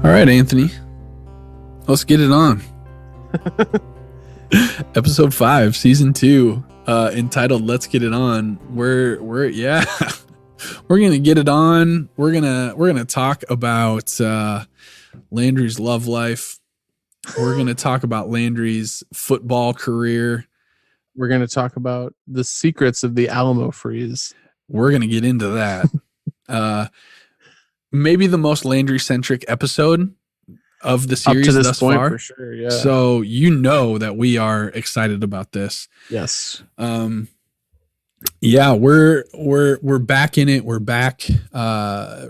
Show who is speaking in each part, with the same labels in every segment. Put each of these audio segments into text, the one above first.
Speaker 1: All right, Anthony. Let's get it on. Episode 5, season 2, entitled "Let's Get It On." We're we're gonna get it on. We're gonna talk about Landry's love life. We're gonna talk about Landry's football career.
Speaker 2: We're gonna talk about the secrets of the Alamo freeze.
Speaker 1: We're gonna get into that. Maybe the most Landry-centric episode of the series
Speaker 2: up to this
Speaker 1: thus
Speaker 2: point,
Speaker 1: far.
Speaker 2: for sure. Yeah.
Speaker 1: So you know that we are excited about this.
Speaker 2: Yes.
Speaker 1: Yeah, we're back in it. We're back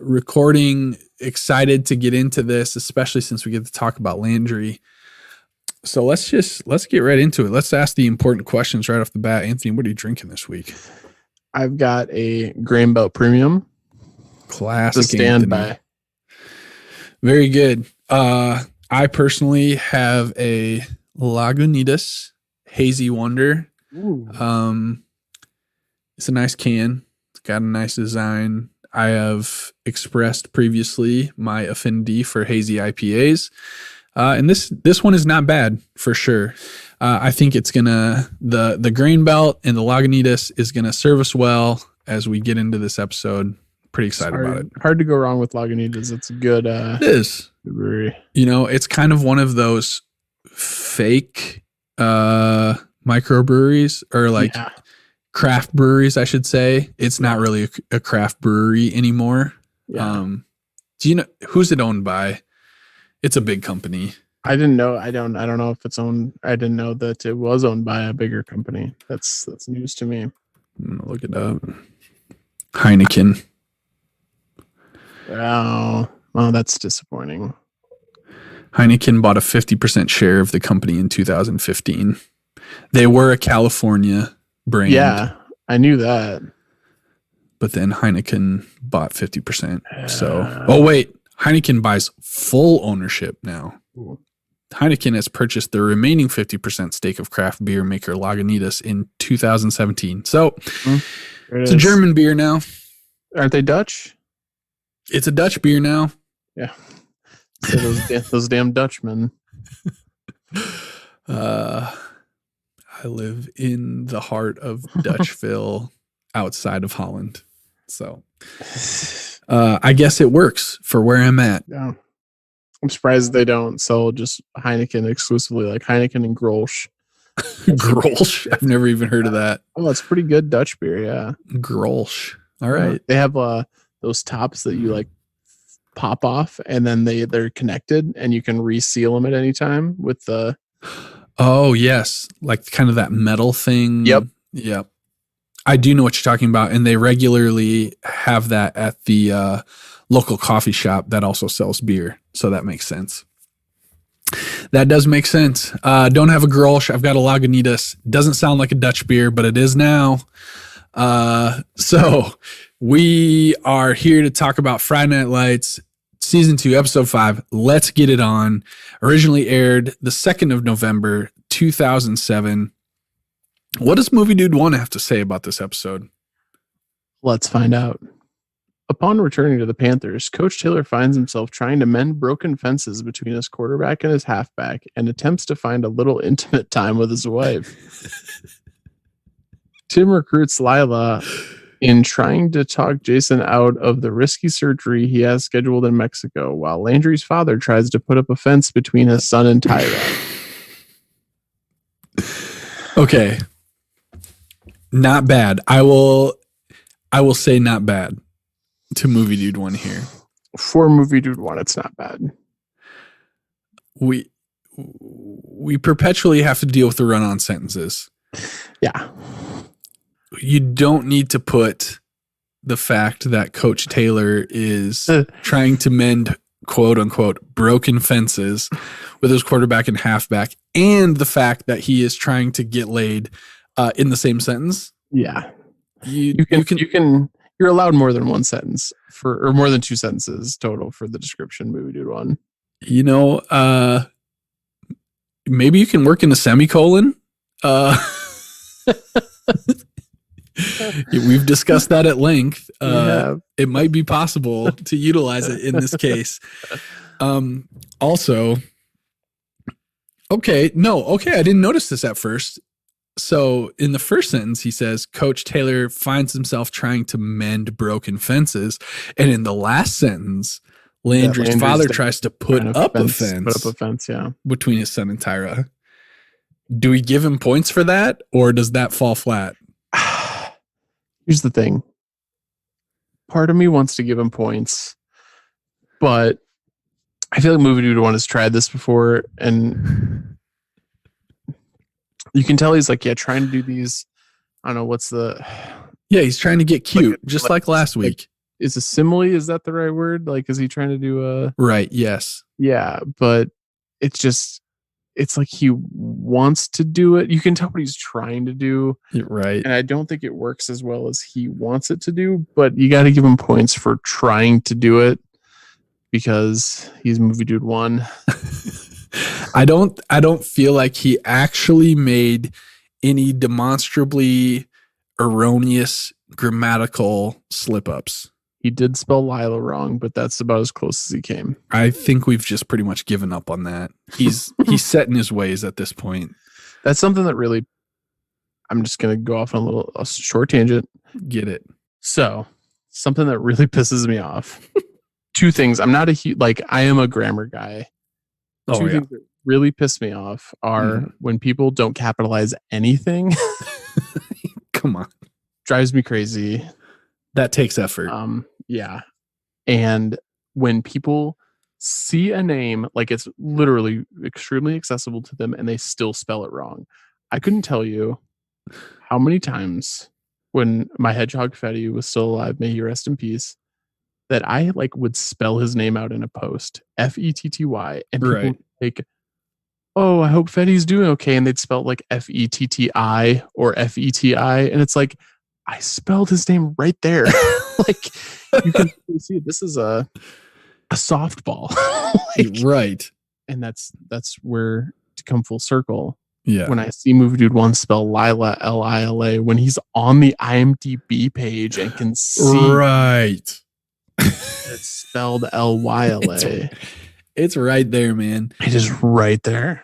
Speaker 1: recording. Excited to get into this, especially since we get to talk about Landry. So let's get right into it. Let's ask the important questions right off the bat. Anthony, what are you drinking this week?
Speaker 2: I've got a Grain Belt Premium.
Speaker 1: Classic.
Speaker 2: To stand by.
Speaker 1: Very good. I personally have a Lagunitas Hazy Wonder.
Speaker 2: Ooh.
Speaker 1: It's a nice can. It's got a nice design. I have expressed previously my affinity for hazy IPAs. And this one is not bad for sure. I think it's the Grain Belt and the Lagunitas is gonna serve us well as we get into this episode. Pretty excited about it.
Speaker 2: Hard to go wrong with Lagunitas. It's a good
Speaker 1: it is.
Speaker 2: brewery.
Speaker 1: It's kind of one of those fake microbreweries or craft breweries, I should say. It's not really a craft brewery anymore.
Speaker 2: Yeah.
Speaker 1: Do you know who's it owned by? It's a big company.
Speaker 2: I didn't know. I don't know if it's owned. I didn't know that it was owned by a bigger company. That's news to me.
Speaker 1: I'm gonna look it up. Heineken.
Speaker 2: Oh, that's disappointing.
Speaker 1: Heineken bought a 50% share of the company in 2015. They were a California brand.
Speaker 2: Yeah, I knew that.
Speaker 1: But then Heineken bought 50%. Heineken buys full ownership now.
Speaker 2: Ooh.
Speaker 1: Heineken has purchased the remaining 50% stake of craft beer maker Lagunitas in 2017. So it's a German beer now.
Speaker 2: Aren't they Dutch?
Speaker 1: It's a Dutch beer now.
Speaker 2: Yeah. So those damn Dutchmen.
Speaker 1: I live in the heart of Dutchville outside of Holland. So I guess it works for where I'm at.
Speaker 2: Yeah. I'm surprised they don't sell just Heineken exclusively, like Heineken and Grolsch.
Speaker 1: Grolsch? I've never even heard of that.
Speaker 2: Oh, it's pretty good Dutch beer, yeah.
Speaker 1: Grolsch. All right.
Speaker 2: They have those tops that you pop off and then they're connected and you can reseal them at any time with the...
Speaker 1: Oh, yes. Like kind of that metal thing.
Speaker 2: Yep.
Speaker 1: I do know what you're talking about. And they regularly have that at the local coffee shop that also sells beer. So that makes sense. That does make sense. Don't have a Grolsch. I've got a Lagunitas. Doesn't sound like a Dutch beer, but it is now. So we are here to talk about Friday Night Lights, season 2, episode 5. Let's get it on. Originally aired the 2nd of November, 2007. What does Movie Dude 1 have to say about this episode?
Speaker 2: Let's find out. Upon returning to the Panthers, Coach Taylor finds himself trying to mend broken fences between his quarterback and his halfback and attempts to find a little intimate time with his wife. Tim recruits Lyla in trying to talk Jason out of the risky surgery he has scheduled in Mexico, while Landry's father tries to put up a fence between his son and Tyra.
Speaker 1: Okay. Not bad. I will say not bad to Movie Dude 1 here.
Speaker 2: For Movie Dude 1, it's not bad.
Speaker 1: We perpetually have to deal with the run-on sentences.
Speaker 2: Yeah.
Speaker 1: You don't need to put the fact that Coach Taylor is trying to mend quote unquote broken fences with his quarterback and halfback and the fact that he is trying to get laid in the same sentence.
Speaker 2: Yeah. You're allowed more than one sentence or more than 2 sentences total for the description Movie Dude 1.
Speaker 1: Maybe you can work in a semicolon. We've discussed that at length. It might be possible to utilize it in this case. Also, okay, I didn't notice this at first. So in the first sentence, he says, Coach Taylor finds himself trying to mend broken fences. And in the last sentence, Landry's father tries to put up a fence
Speaker 2: yeah,
Speaker 1: between his son and Tyra. Do we give him points for that, or does that fall flat?
Speaker 2: Here's the thing. Part of me wants to give him points, but I feel like Movie Dude 1 has tried this before, and you can tell he's like, trying to do these. I don't know what's the.
Speaker 1: Yeah, he's trying to get cute, just like last week.
Speaker 2: Is a simile? Is that the right word? Like, is he trying to do a?
Speaker 1: Right. Yes.
Speaker 2: Yeah, but it's like he wants to do it. You can tell what he's trying to do.
Speaker 1: Right.
Speaker 2: And I don't think it works as well as he wants it to do, but you got to give him points for trying to do it because he's Movie Dude 1.
Speaker 1: I don't feel like he actually made any demonstrably erroneous grammatical slip-ups.
Speaker 2: He did spell Lyla wrong, but that's about as close as he came.
Speaker 1: I think we've just pretty much given up on that. He's set in his ways at this point.
Speaker 2: That's something that really, I'm just going to go off on a short tangent.
Speaker 1: Get it.
Speaker 2: So, something that really pisses me off. Two things. I'm not I am a grammar guy. Two things that really piss me off are when people don't capitalize anything.
Speaker 1: Come on.
Speaker 2: Drives me crazy.
Speaker 1: That takes effort.
Speaker 2: Yeah. And when people see a name, like it's literally extremely accessible to them and they still spell it wrong. I couldn't tell you how many times when my hedgehog Fetty was still alive, may he rest in peace, that I would spell his name out in a post, Fetty, and people would like, oh, I hope Fetty's doing okay. And they'd spell it like Fetti or Feti. And it's like, I spelled his name right there. Like, you can see this is a softball.
Speaker 1: Right.
Speaker 2: And that's where to come full circle.
Speaker 1: Yeah.
Speaker 2: When I see Movie Dude 1 spell Lyla, Lila, when he's on the IMDb page and can see
Speaker 1: right.
Speaker 2: it's spelled Lyla.
Speaker 1: It's right there, man.
Speaker 2: It is right there.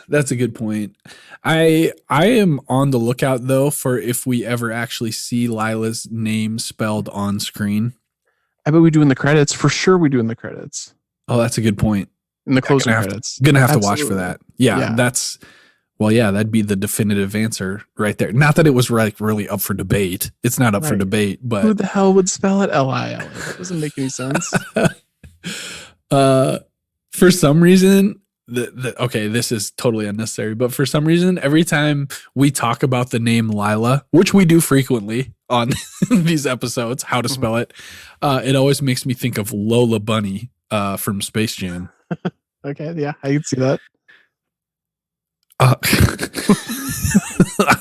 Speaker 1: That's a good point. I am on the lookout though for if we ever actually see Lila's name spelled on screen.
Speaker 2: I bet we do in the credits. For sure we do in the credits.
Speaker 1: Oh, that's a good point.
Speaker 2: In the closing credits.
Speaker 1: Gonna have to watch for that. Yeah, that's that'd be the definitive answer right there. Not that it was really up for debate. It's not up for debate, but
Speaker 2: who the hell would spell it Lila? That doesn't make any sense.
Speaker 1: For some reason, this is totally unnecessary, but for some reason, every time we talk about the name Lyla, which we do frequently on these episodes, how to spell it, it always makes me think of Lola Bunny from Space Jam.
Speaker 2: Okay, yeah, I can see that.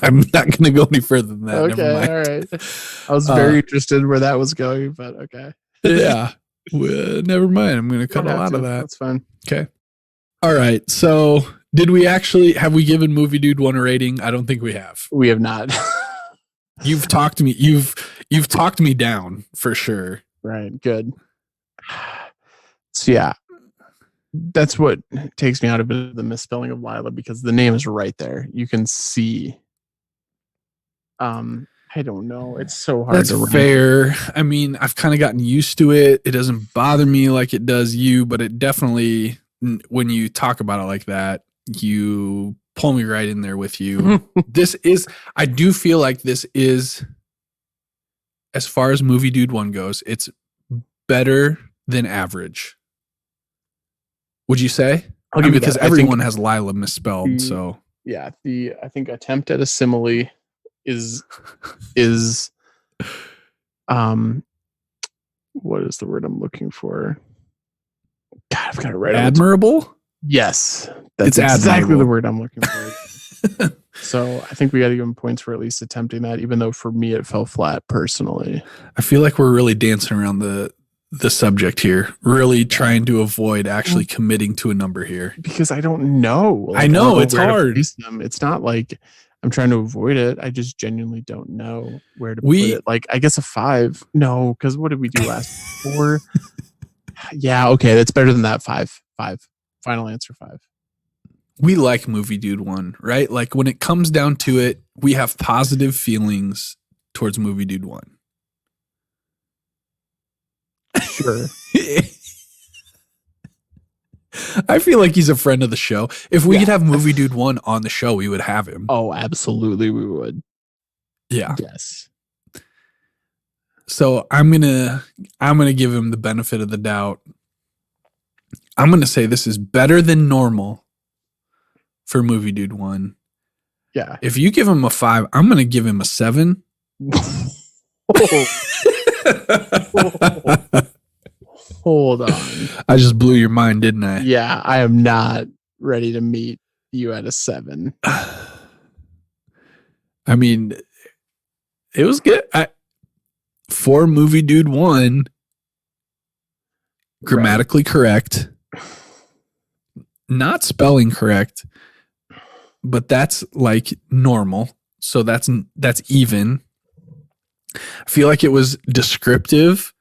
Speaker 1: I'm not going to go any further than that.
Speaker 2: Okay, all right. I was very interested where that was going, but okay.
Speaker 1: Yeah, well, never mind. I'm going to cut a lot of that.
Speaker 2: That's fine.
Speaker 1: Okay. All right. So, have we given Movie Dude 1 a rating? I don't think we have.
Speaker 2: We have not.
Speaker 1: You've talked me. You've talked me down for sure.
Speaker 2: Right. Good. So yeah, that's what takes me out of it, the misspelling of Lyla, because the name is right there. You can see. I don't know. It's so hard.
Speaker 1: That's fair. I mean, I've kind of gotten used to it. It doesn't bother me like it does you, but it definitely, when you talk about it like that, you pull me right in there with you. I do feel like this is, as far as Movie Dude 1 goes, it's better than average. Would you say?
Speaker 2: I'll give you
Speaker 1: because
Speaker 2: that.
Speaker 1: everyone has Lyla misspelled. So
Speaker 2: yeah, I think attempt at a simile is what is the word I'm looking for? God, I've got it right.
Speaker 1: Admirable?
Speaker 2: Yes. That's exactly the word I'm looking for. So I think we got to give him points for at least attempting that, even though for me it fell flat personally.
Speaker 1: I feel like we're really dancing around the subject here, really trying to avoid actually committing to a number here.
Speaker 2: Because I don't know.
Speaker 1: I know it's hard.
Speaker 2: It's not like I'm trying to avoid it. I just genuinely don't know where to put it. Like, I guess a 5. No, because what did we do last? 4? Yeah, okay, that's better than that. 5. Final answer 5.
Speaker 1: We like Movie Dude 1, right? Like when it comes down to it, we have positive feelings towards Movie Dude 1.
Speaker 2: Sure.
Speaker 1: I feel like he's a friend of the show. If we
Speaker 2: Yeah.
Speaker 1: could have Movie Dude 1 on the show, we would have him.
Speaker 2: Oh, absolutely we would.
Speaker 1: Yeah.
Speaker 2: Yes.
Speaker 1: So I'm gonna give him the benefit of the doubt. I'm gonna say this is better than normal for Movie Dude 1.
Speaker 2: Yeah.
Speaker 1: If you give him a 5, I'm gonna give him a 7.
Speaker 2: Hold on.
Speaker 1: I just blew your mind, didn't I?
Speaker 2: Yeah, I am not ready to meet you at a 7.
Speaker 1: I mean, it was good. For Movie Dude 1, grammatically correct, not spelling correct, but that's like normal. So that's even. I feel like it was descriptive,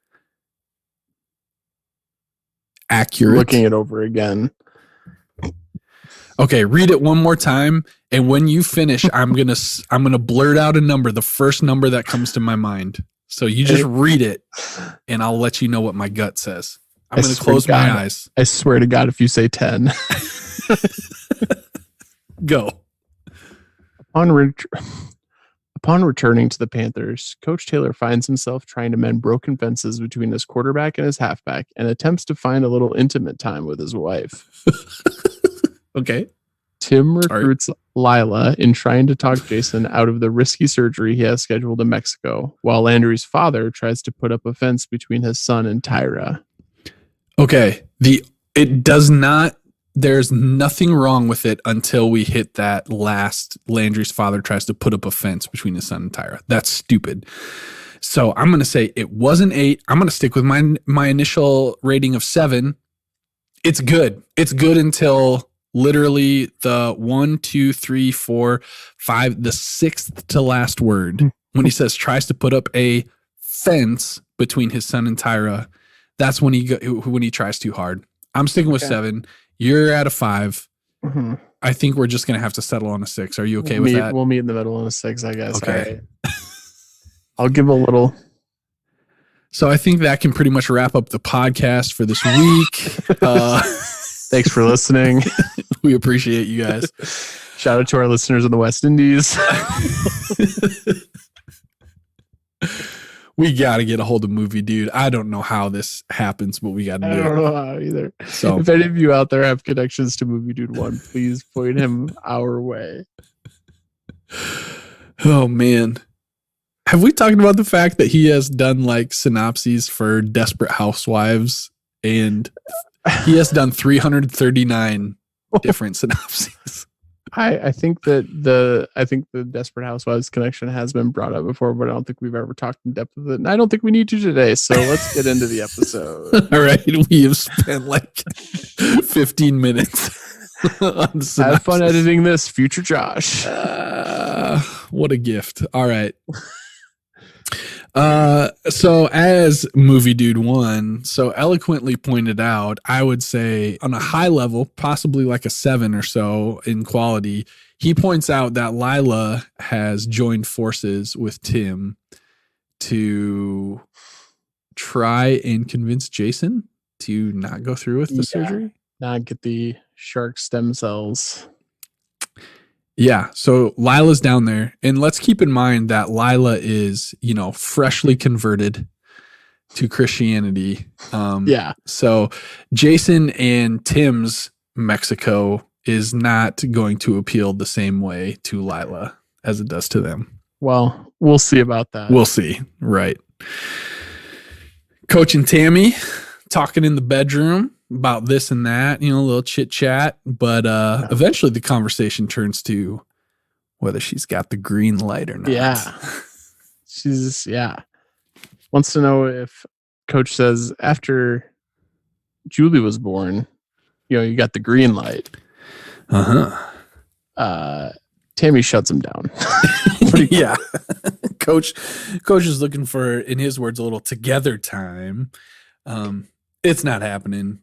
Speaker 1: accurate.
Speaker 2: Looking it over again.
Speaker 1: Okay, read it one more time, and when you finish, I'm gonna blurt out a number, the first number that comes to my mind. So you just read it, and I'll let you know what my gut says. I'm gonna close my eyes.
Speaker 2: I swear to God, if you say 10.
Speaker 1: Go.
Speaker 2: Upon returning to the Panthers, Coach Taylor finds himself trying to mend broken fences between his quarterback and his halfback and attempts to find a little intimate time with his wife.
Speaker 1: Okay.
Speaker 2: Tim recruits Lyla in trying to talk Jason out of the risky surgery he has scheduled in Mexico, while Landry's father tries to put up a fence between his son and Tyra.
Speaker 1: Okay. There's nothing wrong with it until we hit that last Landry's father tries to put up a fence between his son and Tyra. That's stupid. So I'm going to say it was an 8. I'm going to stick with my initial rating of 7. It's good. It's good until literally the 1, 2, 3, 4, 5, the 6th to last word. When he says tries to put up a fence between his son and Tyra, that's when he tries too hard. I'm sticking with 7. You're at a 5.
Speaker 2: Mm-hmm.
Speaker 1: I think we're just going to have to settle on a 6. Are you okay with that?
Speaker 2: We'll meet in the middle on a 6, I guess.
Speaker 1: Okay.
Speaker 2: Right. I'll give a little.
Speaker 1: So I think that can pretty much wrap up the podcast for this week.
Speaker 2: Thanks for listening.
Speaker 1: We appreciate you guys.
Speaker 2: Shout out to our listeners in the West Indies.
Speaker 1: We got to get a hold of Movie Dude. I don't know how this happens, but we got to do it.
Speaker 2: I don't know how either.
Speaker 1: So
Speaker 2: if any of you out there have connections to Movie Dude 1, please point him our way.
Speaker 1: Oh, man. Have we talked about the fact that he has done like synopses for Desperate Housewives, and he has done 339 different synopses?
Speaker 2: I think that the Desperate Housewives connection has been brought up before, but I don't think we've ever talked in depth with it. And I don't think we need to today. So let's get into the episode.
Speaker 1: All right. We have spent like 15 minutes on synopsis.
Speaker 2: Have fun editing this, future Josh.
Speaker 1: What a gift. All right. So as Movie Dude 1 so eloquently pointed out, I would say on a high level, possibly like a 7 or so in quality, he points out that Lyla has joined forces with Tim to try and convince Jason to not go through with the surgery.
Speaker 2: Not get the shark stem cells.
Speaker 1: Yeah, so Lila's down there, and let's keep in mind that Lyla is, freshly converted to Christianity. So Jason and Tim's Mexico is not going to appeal the same way to Lyla as it does to them.
Speaker 2: Well, we'll see about that.
Speaker 1: We'll see, right? Coach and Tammi talking in the bedroom about this and that, a little chit chat, but eventually the conversation turns to whether she's got the green light or not.
Speaker 2: Yeah. She's wants to know if Coach says after Julie was born, you got the green light. Tammi shuts him down.
Speaker 1: Yeah. Coach is looking for, in his words, a little together time. It's not happening.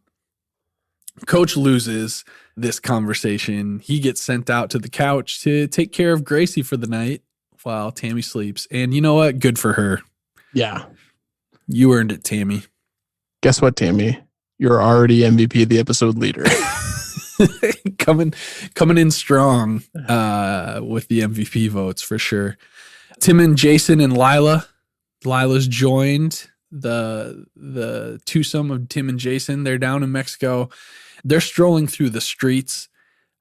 Speaker 1: Coach loses this conversation. He gets sent out to the couch to take care of Gracie for the night while Tammi sleeps. And you know what? Good for her.
Speaker 2: Yeah.
Speaker 1: You earned it, Tammi.
Speaker 2: Guess what, Tammi? You're already MVP, the episode leader.
Speaker 1: coming in strong with the MVP votes for sure. Tim and Jason and Lyla. Lila's joined the twosome of Tim and Jason. They're down in Mexico. They're strolling through the streets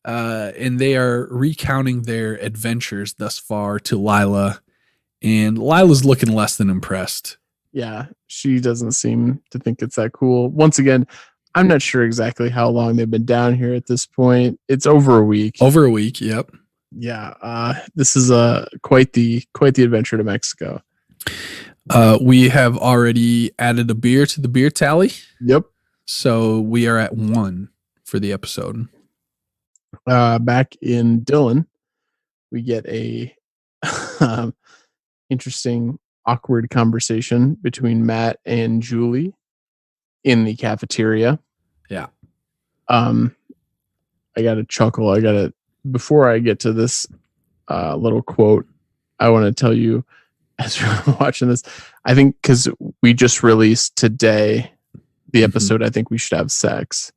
Speaker 1: and they are recounting their adventures thus far to Lyla. And Lila's looking less than impressed.
Speaker 2: Yeah, she doesn't seem to think it's that cool. Once again, I'm not sure exactly how long they've been down here at this point. It's over a week.
Speaker 1: Over a week, yep.
Speaker 2: Yeah, this is quite the adventure to Mexico.
Speaker 1: We have already added a beer to the beer tally.
Speaker 2: Yep.
Speaker 1: So we are at 1 for the episode.
Speaker 2: Back in Dillon, we get a interesting, awkward conversation between Matt and Julie in the cafeteria.
Speaker 1: Yeah.
Speaker 2: I got to chuckle. Before I get to this little quote, I want to tell you, as you're watching this, I think because we just released today the episode, I think we should have sex.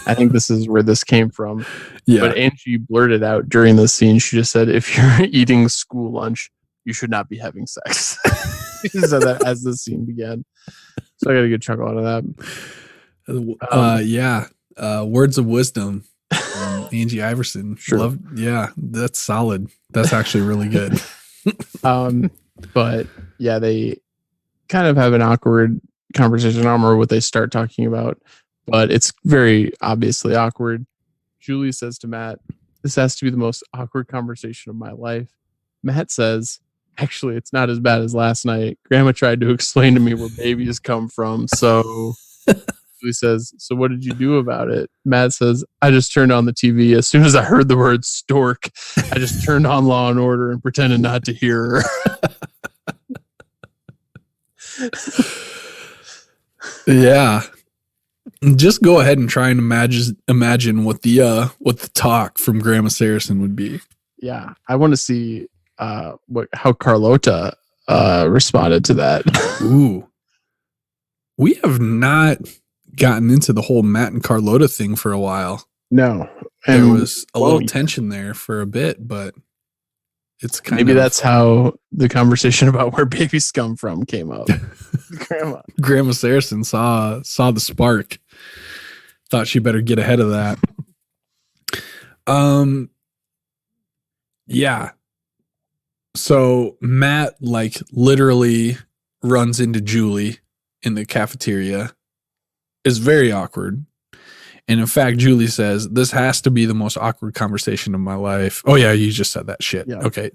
Speaker 2: I think this is where this came from.
Speaker 1: Yeah.
Speaker 2: But Angie blurted out during this scene, she just said, if you're eating school lunch, you should not be having sex. She said that as the scene began. So I got a good chuckle out of that.
Speaker 1: Words of wisdom. Angie Iverson.
Speaker 2: Sure.
Speaker 1: That's solid. That's actually really good.
Speaker 2: But yeah, they kind of have an awkward conversation. I don't remember what they start talking about, but it's very obviously awkward. Julie says to Matt, "This has to be the most awkward conversation of my life." Matt says, "Actually, it's not as bad as last night. Grandma tried to explain to me where babies come from." So Julie says, "So what did you do about it?" Matt says, "I just turned on the TV. As soon as I heard the word stork, I just turned on Law and Order and pretended not to hear her."
Speaker 1: Yeah. Just go ahead and try and imagine what the talk from Grandma Saracen would be.
Speaker 2: Yeah, I want to see how Carlota responded to that.
Speaker 1: Ooh. We have not gotten into the whole Matt and Carlota thing for a while.
Speaker 2: No.
Speaker 1: And there was a little tension there for a bit, but it's kind of...
Speaker 2: Maybe that's how the conversation about where babies come from came up.
Speaker 1: Grandma Saracen saw the spark. Thought she better get ahead of that. Yeah. So Matt literally runs into Julie in the cafeteria. It's very awkward. And in fact, Julie says, "This has to be the most awkward conversation of my life." Oh yeah, you just said that shit. Yeah. Okay.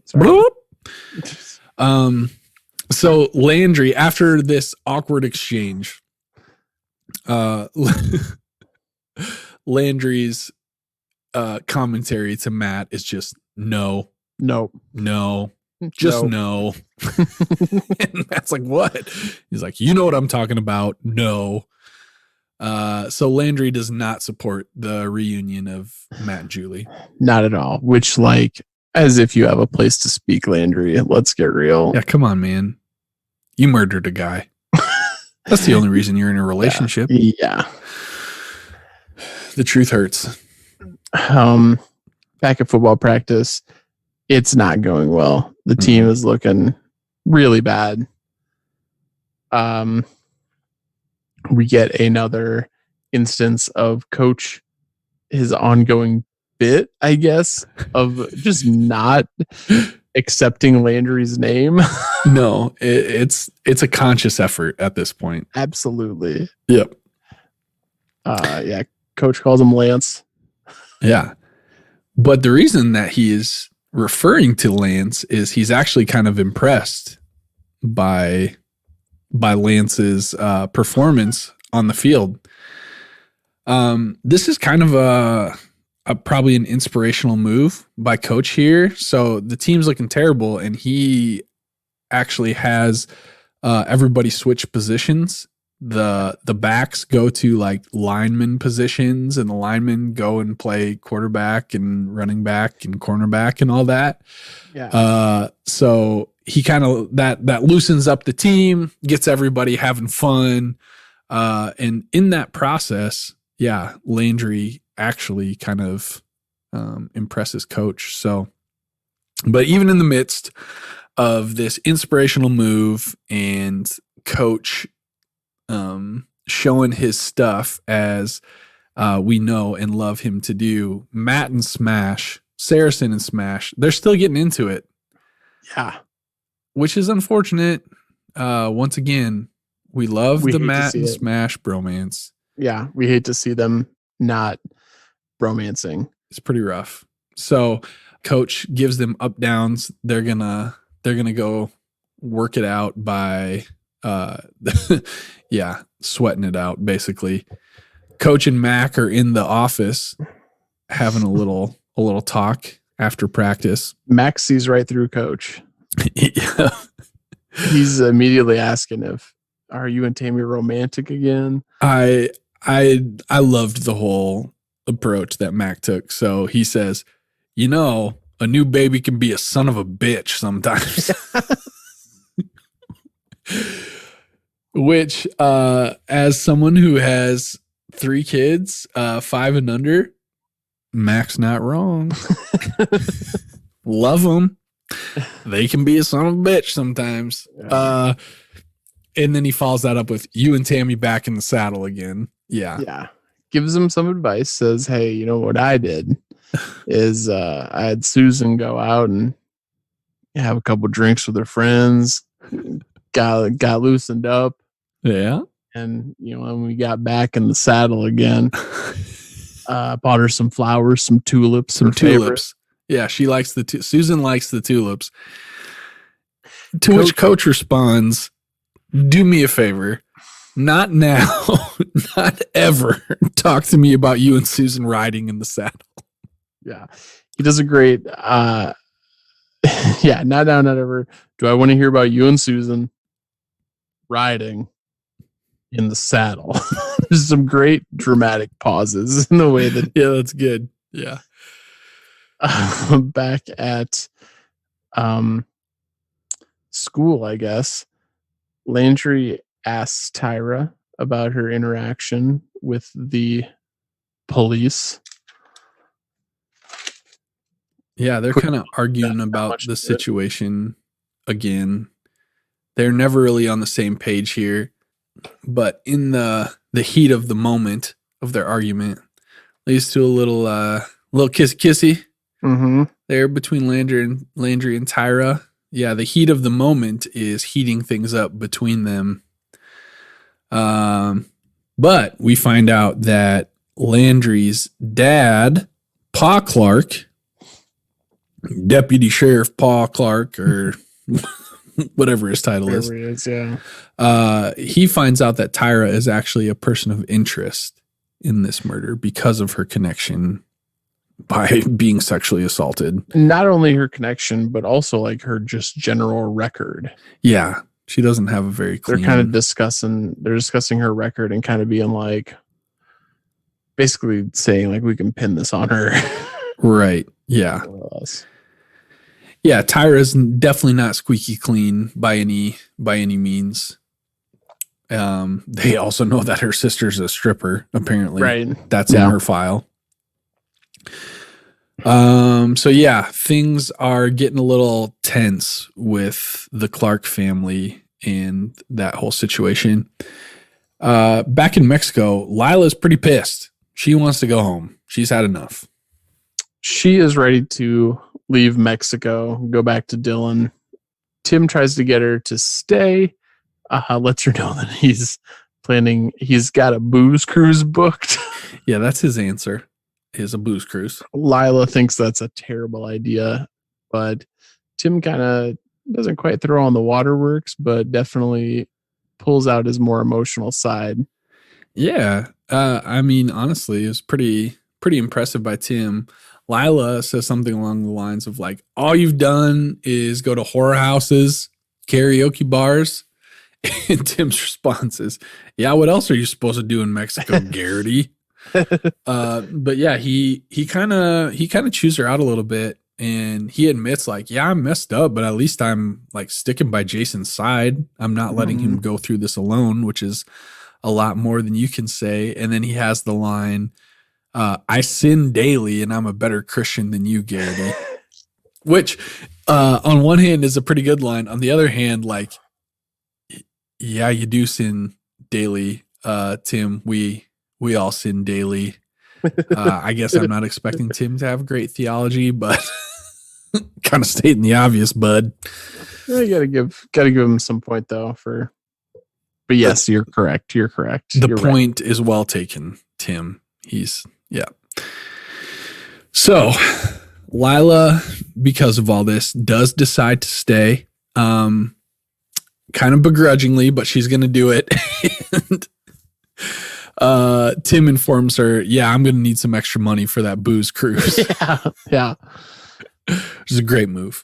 Speaker 1: So Landry, after this awkward exchange, Landry's commentary to Matt is just no. Just no. And Matt's like, "What?" He's like, "You know what I'm talking about. No." So Landry does not support the reunion of Matt and Julie.
Speaker 2: Not at all. Which, as if you have a place to speak, Landry. Let's get real.
Speaker 1: Yeah, come on, man. You murdered a guy. That's the only reason you're in a relationship.
Speaker 2: Yeah.
Speaker 1: The truth hurts.
Speaker 2: Back at football practice, it's not going well. The team is looking really bad. We get another instance of Coach, his ongoing bit, I guess, of just not accepting Landry's name.
Speaker 1: No, it's a conscious effort at this point.
Speaker 2: Absolutely.
Speaker 1: Yep.
Speaker 2: Yeah. Coach calls him Lance.
Speaker 1: Yeah. But the reason that he is referring to Lance is he's actually kind of impressed by Lance's performance on the field. This is kind of a probably an inspirational move by Coach here. So the team's looking terrible, and he actually has everybody switch positions the backs go to like lineman positions, and the linemen go and play quarterback and running back and cornerback and all that.
Speaker 2: Yeah.
Speaker 1: So he kind of that loosens up the team, gets everybody having fun. And in that process, yeah, Landry actually kind of impresses coach. So, but even in the midst of this inspirational move and coach showing his stuff as we know and love him to do, Matt and Smash, Saracen and Smash, they're still getting into it.
Speaker 2: Yeah.
Speaker 1: Which is unfortunate. Once again, we love the Matt and Smash bromance.
Speaker 2: Yeah, we hate to see them not bromancing.
Speaker 1: It's pretty rough. So coach gives them up downs. They're gonna go work it out by yeah, sweating it out basically. Coach and Mac are in the office having a little talk after practice.
Speaker 2: Mac sees right through coach.
Speaker 1: Yeah.
Speaker 2: He's immediately asking if, are you and Tammi romantic again?
Speaker 1: I loved the whole approach that Mac took. So he says, a new baby can be a son of a bitch sometimes. Which, as someone who has 3 kids, 5 and under, Mac's not wrong. Love them. They can be a son of a bitch sometimes. Yeah. And then he follows that up with you and Tammi back in the saddle again. Yeah.
Speaker 2: Yeah. Gives him some advice, says, hey, you know what I did is I had Susan go out and have a couple drinks with her friends, got loosened up.
Speaker 1: Yeah.
Speaker 2: And, when we got back in the saddle again, bought her some flowers, some tulips.
Speaker 1: Some tulips. Yeah, she likes Susan likes the tulips. To which coach responds, do me a favor. Not now. Not ever. Talk to me about you and Susan riding in the saddle.
Speaker 2: Yeah. He does a great yeah, not now, not ever. Do I want to hear about you and Susan riding in the saddle? There's some great dramatic pauses in the way that.
Speaker 1: Yeah, that's good. Yeah.
Speaker 2: Back at school, I guess, Landry asks Tyra about her interaction with the police.
Speaker 1: Yeah, they're kind of arguing about the situation again. They're never really on the same page here, but in the heat of the moment of their argument, leads to a little kissy there between Landry and Tyra. Yeah, the heat of the moment is heating things up between them. But we find out that Landry's dad, Pa Clark, Deputy Sheriff Pa Clark, or whatever his title is. He finds out that Tyra is actually a person of interest in this murder because of her connection by being sexually assaulted.
Speaker 2: Not only her connection, but also like her just general record.
Speaker 1: Yeah. She doesn't have a very clean.
Speaker 2: They're discussing her record and kind of being like, basically saying like, we can pin this on her.
Speaker 1: Right. Yeah. Yeah. Tyra's definitely not squeaky clean by any means. They also know that her sister's a stripper, apparently.
Speaker 2: Right.
Speaker 1: That's in her file. So yeah, things are getting a little tense with the Clark family and that whole situation. Back in Mexico, Lyla's pretty pissed. She wants to go home. She's had enough.
Speaker 2: She is ready to leave Mexico, go back to Dylan. Tim tries to get her to stay. Lets her know that he's got a booze cruise booked.
Speaker 1: Yeah, that's his answer. Is a booze cruise.
Speaker 2: Lyla thinks that's a terrible idea, but Tim kind of doesn't quite throw on the waterworks, but definitely pulls out his more emotional side.
Speaker 1: Yeah. I mean, honestly, it was pretty impressive by Tim. Lyla says something along the lines of like, all you've done is go to horror houses, karaoke bars, And Tim's response is, yeah, what else are you supposed to do in Mexico, Garrity? But yeah, he kind of chews her out a little bit, and he admits like, yeah, I messed up, but at least I'm like sticking by Jason's side. I'm not letting him go through this alone, which is a lot more than you can say. And then he has the line, I sin daily and I'm a better Christian than you, Garrity. Which on one hand is a pretty good line. On the other hand, like, yeah, you do sin daily, Tim. We all sin daily. I guess I'm not expecting Tim to have great theology, but kind of stating the obvious, bud.
Speaker 2: You gotta give him some point though but yes, you're correct. You're correct.
Speaker 1: The point is well taken, Tim. Yeah. So Lyla, because of all this, does decide to stay. Kind of begrudgingly, but she's going to do it. And Tim informs her, yeah, I'm going to need some extra money for that booze cruise.
Speaker 2: Yeah.
Speaker 1: Which is a great move.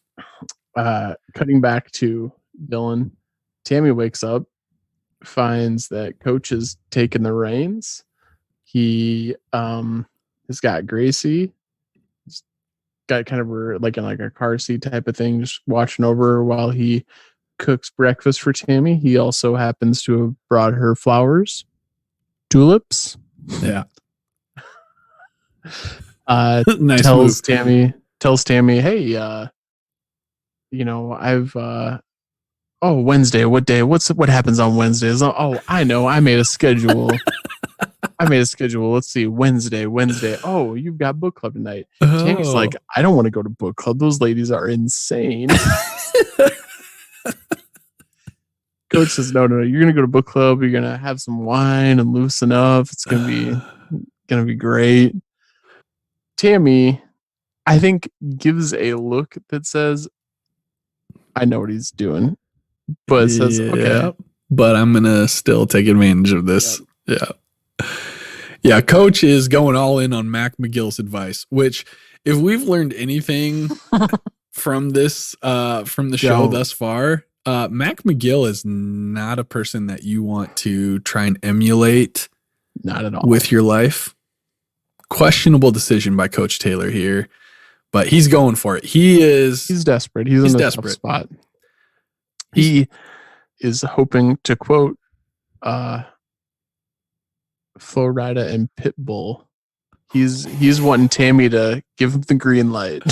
Speaker 2: Cutting back to Dylan, Tammi wakes up, finds that Coach has taken the reins. He has got Gracie. He's got kind of like in like a car seat type of thing, just watching over her while he cooks breakfast for Tammi. He also happens to have brought her flowers, tulips.
Speaker 1: Yeah.
Speaker 2: Nice tells Tammi, hey, I've Wednesday. What day? What happens on Wednesdays? Oh, I know. I made a schedule. Let's see. Wednesday. Oh, you've got book club tonight. Tammy's like, I don't want to go to book club. Those ladies are insane. Coach says, no. You're gonna go to book club. You're gonna have some wine and loosen up. It's gonna be great. Tammi, I think, gives a look that says, I know what he's doing, but it says, okay,
Speaker 1: but I'm gonna still take advantage of this. Yeah. Coach is going all in on Mac McGill's advice, which, if we've learned anything from this, from the show thus far, Mac McGill is not a person that you want to try and emulate.
Speaker 2: Not at all.
Speaker 1: With your life. Questionable decision by Coach Taylor here, but he's going for it. He's
Speaker 2: desperate. He's in a tough spot. He is hoping to quote Florida and Pitbull. He's wanting Tammi to give him the green light.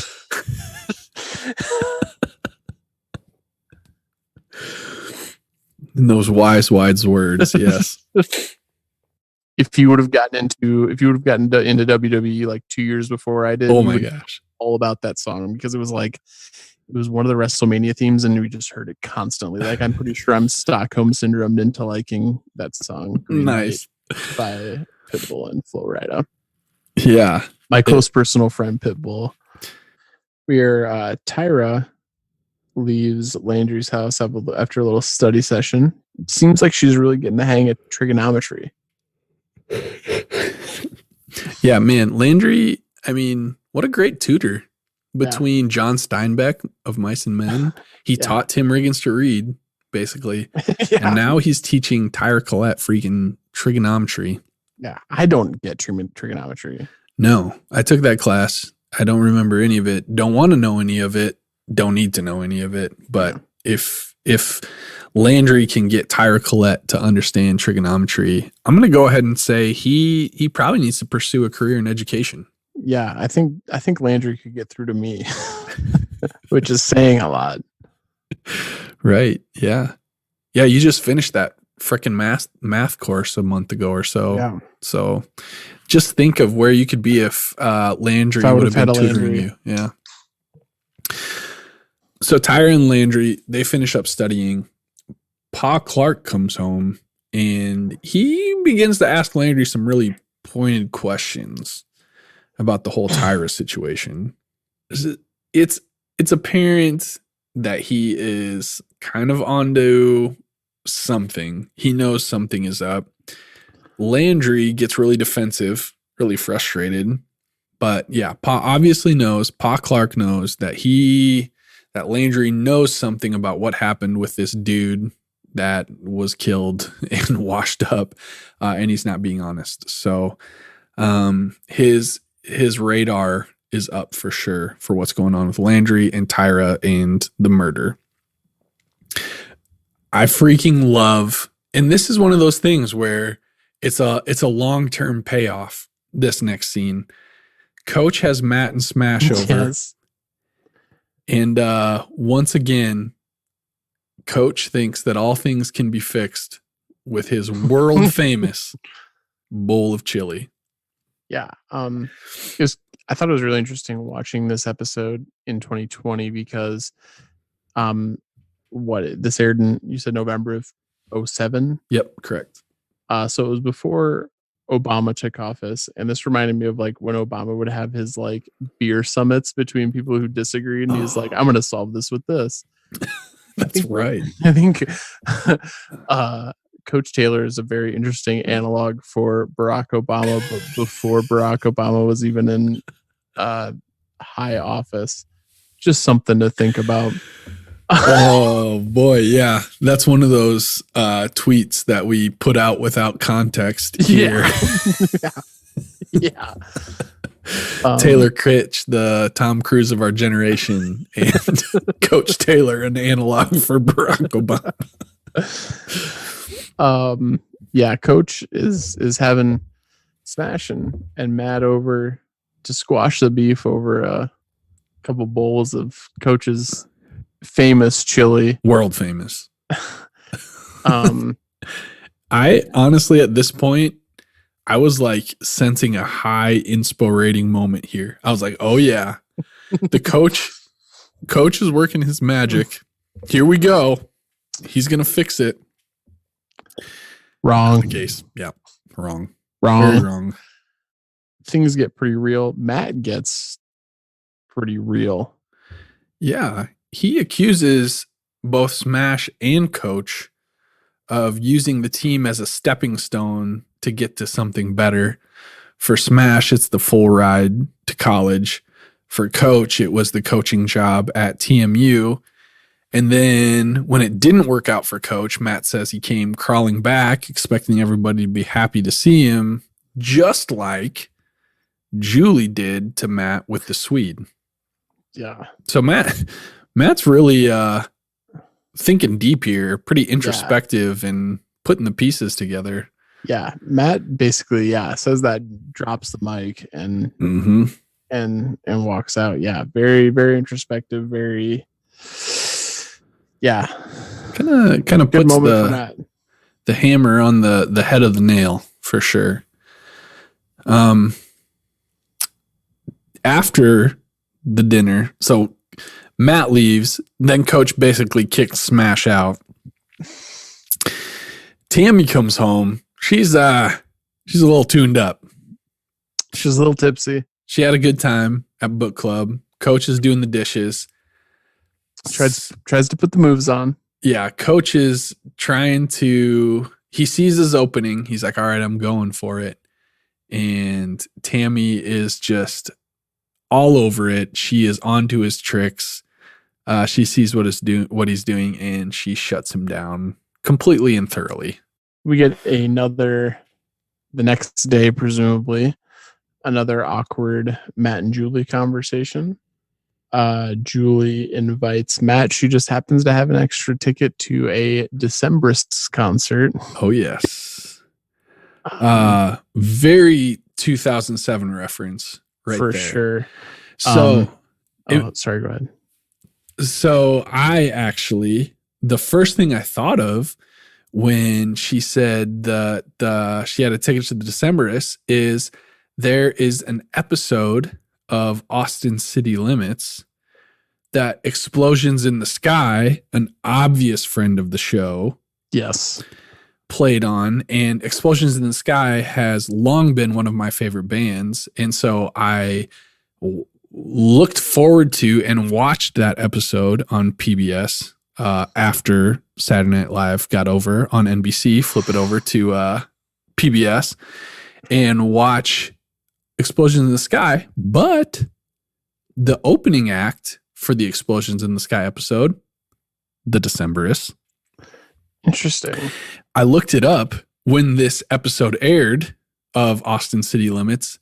Speaker 1: In those wise words, yes.
Speaker 2: If you would have gotten into WWE like 2 years before I did,
Speaker 1: oh my gosh,
Speaker 2: all about that song, because it was one of the WrestleMania themes, and we just heard it constantly. Like, I'm pretty sure I'm Stockholm syndromed into liking that song. Green
Speaker 1: nice.
Speaker 2: Light by Pitbull and Florida.
Speaker 1: Yeah,
Speaker 2: my close personal friend Pitbull. Tyra leaves Landry's house after a little study session. It seems like she's really getting the hang of trigonometry.
Speaker 1: Yeah, man, Landry, I mean, what a great tutor. Between John Steinbeck of Mice and Men, he taught Tim Riggins to read, basically. And now he's teaching Tyra Collette freaking trigonometry.
Speaker 2: Yeah, I don't get trigonometry.
Speaker 1: No, I took that class. I don't remember any of it. Don't want to know any of it. Don't need to know any of it. But if Landry can get Tyra Collette to understand trigonometry, I'm going to go ahead and say he probably needs to pursue a career in education.
Speaker 2: Yeah, I think Landry could get through to me, which is saying a lot.
Speaker 1: Right. Yeah. Yeah. You just finished that freaking math course a month ago or so. Yeah. So just think of where you could be if Landry would have been tutoring you. Yeah. So Tyra and Landry, they finish up studying. Pa Clark comes home and he begins to ask Landry some really pointed questions about the whole Tyra situation. It's apparent that he is kind of onto something. He knows something is up. Landry gets really defensive, really frustrated. But yeah, Pa obviously knows, Pa Clark knows that Landry knows something about what happened with this dude that was killed and washed up, and he's not being honest. So his radar is up for sure for what's going on with Landry and Tyra and the murder. I freaking love, and this is one of those things where it's a long-term payoff. This next scene, Coach has Matt and Smash over.
Speaker 2: Yes.
Speaker 1: And once again, Coach thinks that all things can be fixed with his world famous bowl of chili.
Speaker 2: Yeah. I thought it was really interesting watching this episode in 2020 because this aired in, you said November of 2007?
Speaker 1: Yep, correct.
Speaker 2: So it was before Obama took office, and this reminded me of like when Obama would have his like beer summits between people who disagreed, and he's like, I'm going to solve this with this.
Speaker 1: That's right.
Speaker 2: I think Coach Taylor is a very interesting analog for Barack Obama, but before Barack Obama was even in high office. Just something to think about.
Speaker 1: Oh boy, yeah, that's one of those tweets that we put out without context here.
Speaker 2: Yeah.
Speaker 1: Taylor Critch, the Tom Cruise of our generation, and Coach Taylor, an analog for Barack Obama.
Speaker 2: Yeah, Coach is having Smash and Matt over to squash the beef over a couple bowls of Coach's famous chili,
Speaker 1: world famous. I honestly, at this point, I was like sensing a high inspo rating moment here. I was like, oh yeah, the coach is working his magic. Here we go. He's going to fix it.
Speaker 2: Wrong.
Speaker 1: The case. Yeah. Wrong.
Speaker 2: Very
Speaker 1: wrong.
Speaker 2: Things get pretty real. Matt gets pretty real.
Speaker 1: Yeah. He accuses both Smash and Coach of using the team as a stepping stone to get to something better. For Smash, it's the full ride to college. For Coach, it was the coaching job at TMU. And then when it didn't work out for Coach, Matt says he came crawling back, expecting everybody to be happy to see him, just like Julie did to Matt with the Swede.
Speaker 2: Yeah.
Speaker 1: So Matt's really thinking deep here, pretty introspective and putting the pieces together.
Speaker 2: Yeah. Matt basically, says that, drops the mic and and walks out. Yeah. Very, very introspective, very
Speaker 1: kind of puts the hammer on the head of the nail for sure. After the dinner, so Matt leaves, then Coach basically kicks Smash out. Tammi comes home. She's a little tuned up.
Speaker 2: She's a little tipsy.
Speaker 1: She had a good time at book club. Coach is doing the dishes.
Speaker 2: Tries to put the moves on.
Speaker 1: Yeah, Coach is trying to. He sees his opening. He's like, "All right, I'm going for it." And Tammi is just all over it. She is onto his tricks. She sees what he's doing, and she shuts him down completely and thoroughly.
Speaker 2: We get the next day, presumably, another awkward Matt and Julie conversation. Julie invites Matt. She just happens to have an extra ticket to a Decemberists concert.
Speaker 1: Oh, yes. Very 2007 reference right
Speaker 2: for
Speaker 1: there.
Speaker 2: Sure.
Speaker 1: So,
Speaker 2: sorry, go ahead.
Speaker 1: So I actually, the first thing I thought of when she said that she had a ticket to the Decemberists is there is an episode of Austin City Limits that Explosions in the Sky, an obvious friend of the show,
Speaker 2: yes,
Speaker 1: played on, and Explosions in the Sky has long been one of my favorite bands. And so I looked forward to and watched that episode on PBS after Saturday Night Live got over on NBC, flip it over to PBS and watch Explosions in the Sky. But the opening act for the Explosions in the Sky episode, the Decemberists.
Speaker 2: Interesting.
Speaker 1: I looked it up when this episode aired of Austin City Limits,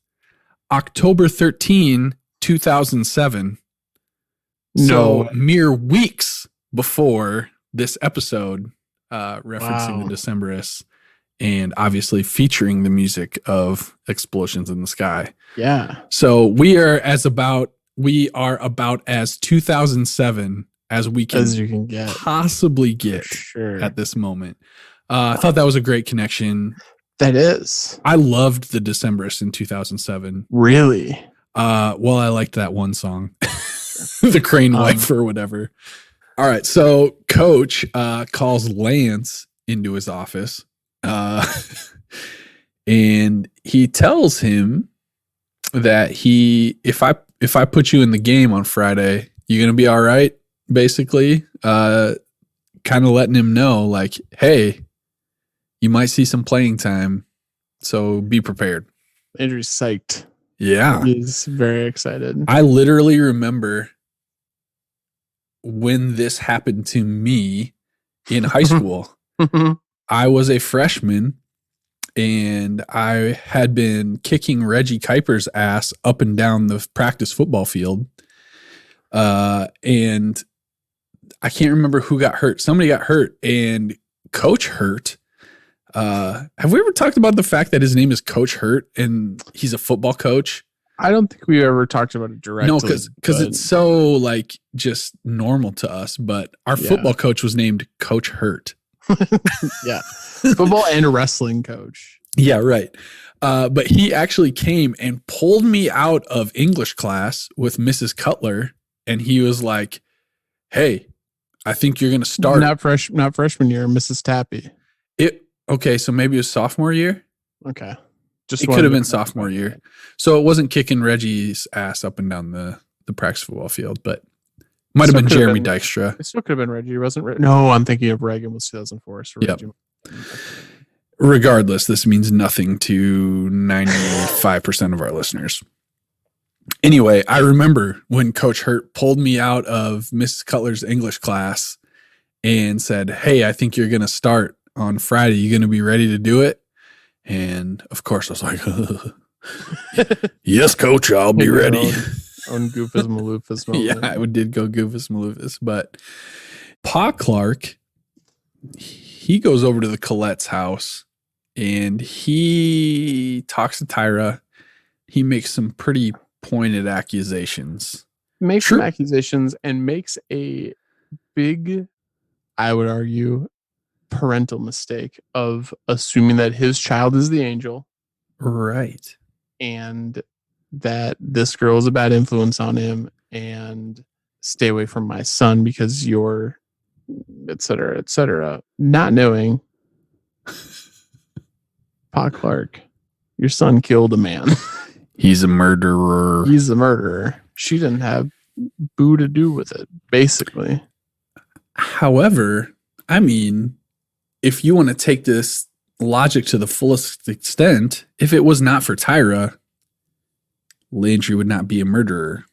Speaker 1: October 13, 2007. So mere weeks before this episode, referencing the Decemberists and obviously featuring the music of Explosions in the Sky.
Speaker 2: Yeah.
Speaker 1: So we are about as 2007 as we can possibly get at this moment. I thought that was a great connection.
Speaker 2: That is.
Speaker 1: I loved the Decemberists in 2007.
Speaker 2: Really?
Speaker 1: Well, I liked that one song, the Crane Wife or whatever. All right. So Coach calls Lance into his office, and he tells him that if I put you in the game on Friday, you're gonna be all right. Basically, kind of letting him know, like, hey, you might see some playing time, so be prepared.
Speaker 2: Andrew's psyched.
Speaker 1: Yeah,
Speaker 2: he's very excited.
Speaker 1: I literally remember when this happened to me in high school. I was a freshman, and I had been kicking Reggie Kuiper's ass up and down the practice football field. And I can't remember who got hurt. Somebody got hurt, and Coach Hurt. Have we ever talked about the fact that his name is Coach Hurt and he's a football coach?
Speaker 2: I don't think we ever talked about it directly.
Speaker 1: No, because it's so like just normal to us. But our football coach was named Coach Hurt.
Speaker 2: Yeah, football and wrestling coach.
Speaker 1: Yeah, right. But he actually came and pulled me out of English class with Mrs. Cutler, and he was like, "Hey, I think you're going to start."
Speaker 2: Not freshman year, Mrs. Tappy.
Speaker 1: Okay, so maybe it was sophomore year.
Speaker 2: Okay,
Speaker 1: it could have been sophomore year. So it wasn't kicking Reggie's ass up and down the practice football field, but might have been Jeremy Dykstra.
Speaker 2: It still could have been Reggie. Wasn't no, I'm thinking of Reagan was 2004. So
Speaker 1: yep. Regardless, this means nothing to 95% of our listeners. Anyway, I remember when Coach Hurt pulled me out of Mrs. Cutler's English class and said, "Hey, I think you're going to start on Friday. You going to be ready to do it?" And of course I was like, "Yes, Coach, I'll be ready."
Speaker 2: On Goofus Maloofus moment.
Speaker 1: Yeah, I did go Goofus Maloofus. But Pa Clark, he goes over to the Colette's house and he talks to Tyra. He makes some pretty pointed accusations.
Speaker 2: Makes some accusations and makes a big, I would argue, parental mistake of assuming that his child is the angel.
Speaker 1: Right.
Speaker 2: And that this girl is a bad influence on him, and stay away from my son because you're, etc., etc. Not knowing, Pa Clark, your son killed a man.
Speaker 1: He's a murderer.
Speaker 2: He's a murderer. She didn't have boo to do with it, basically.
Speaker 1: However, I mean, if you want to take this logic to the fullest extent, if it was not for Tyra, Landry would not be a murderer.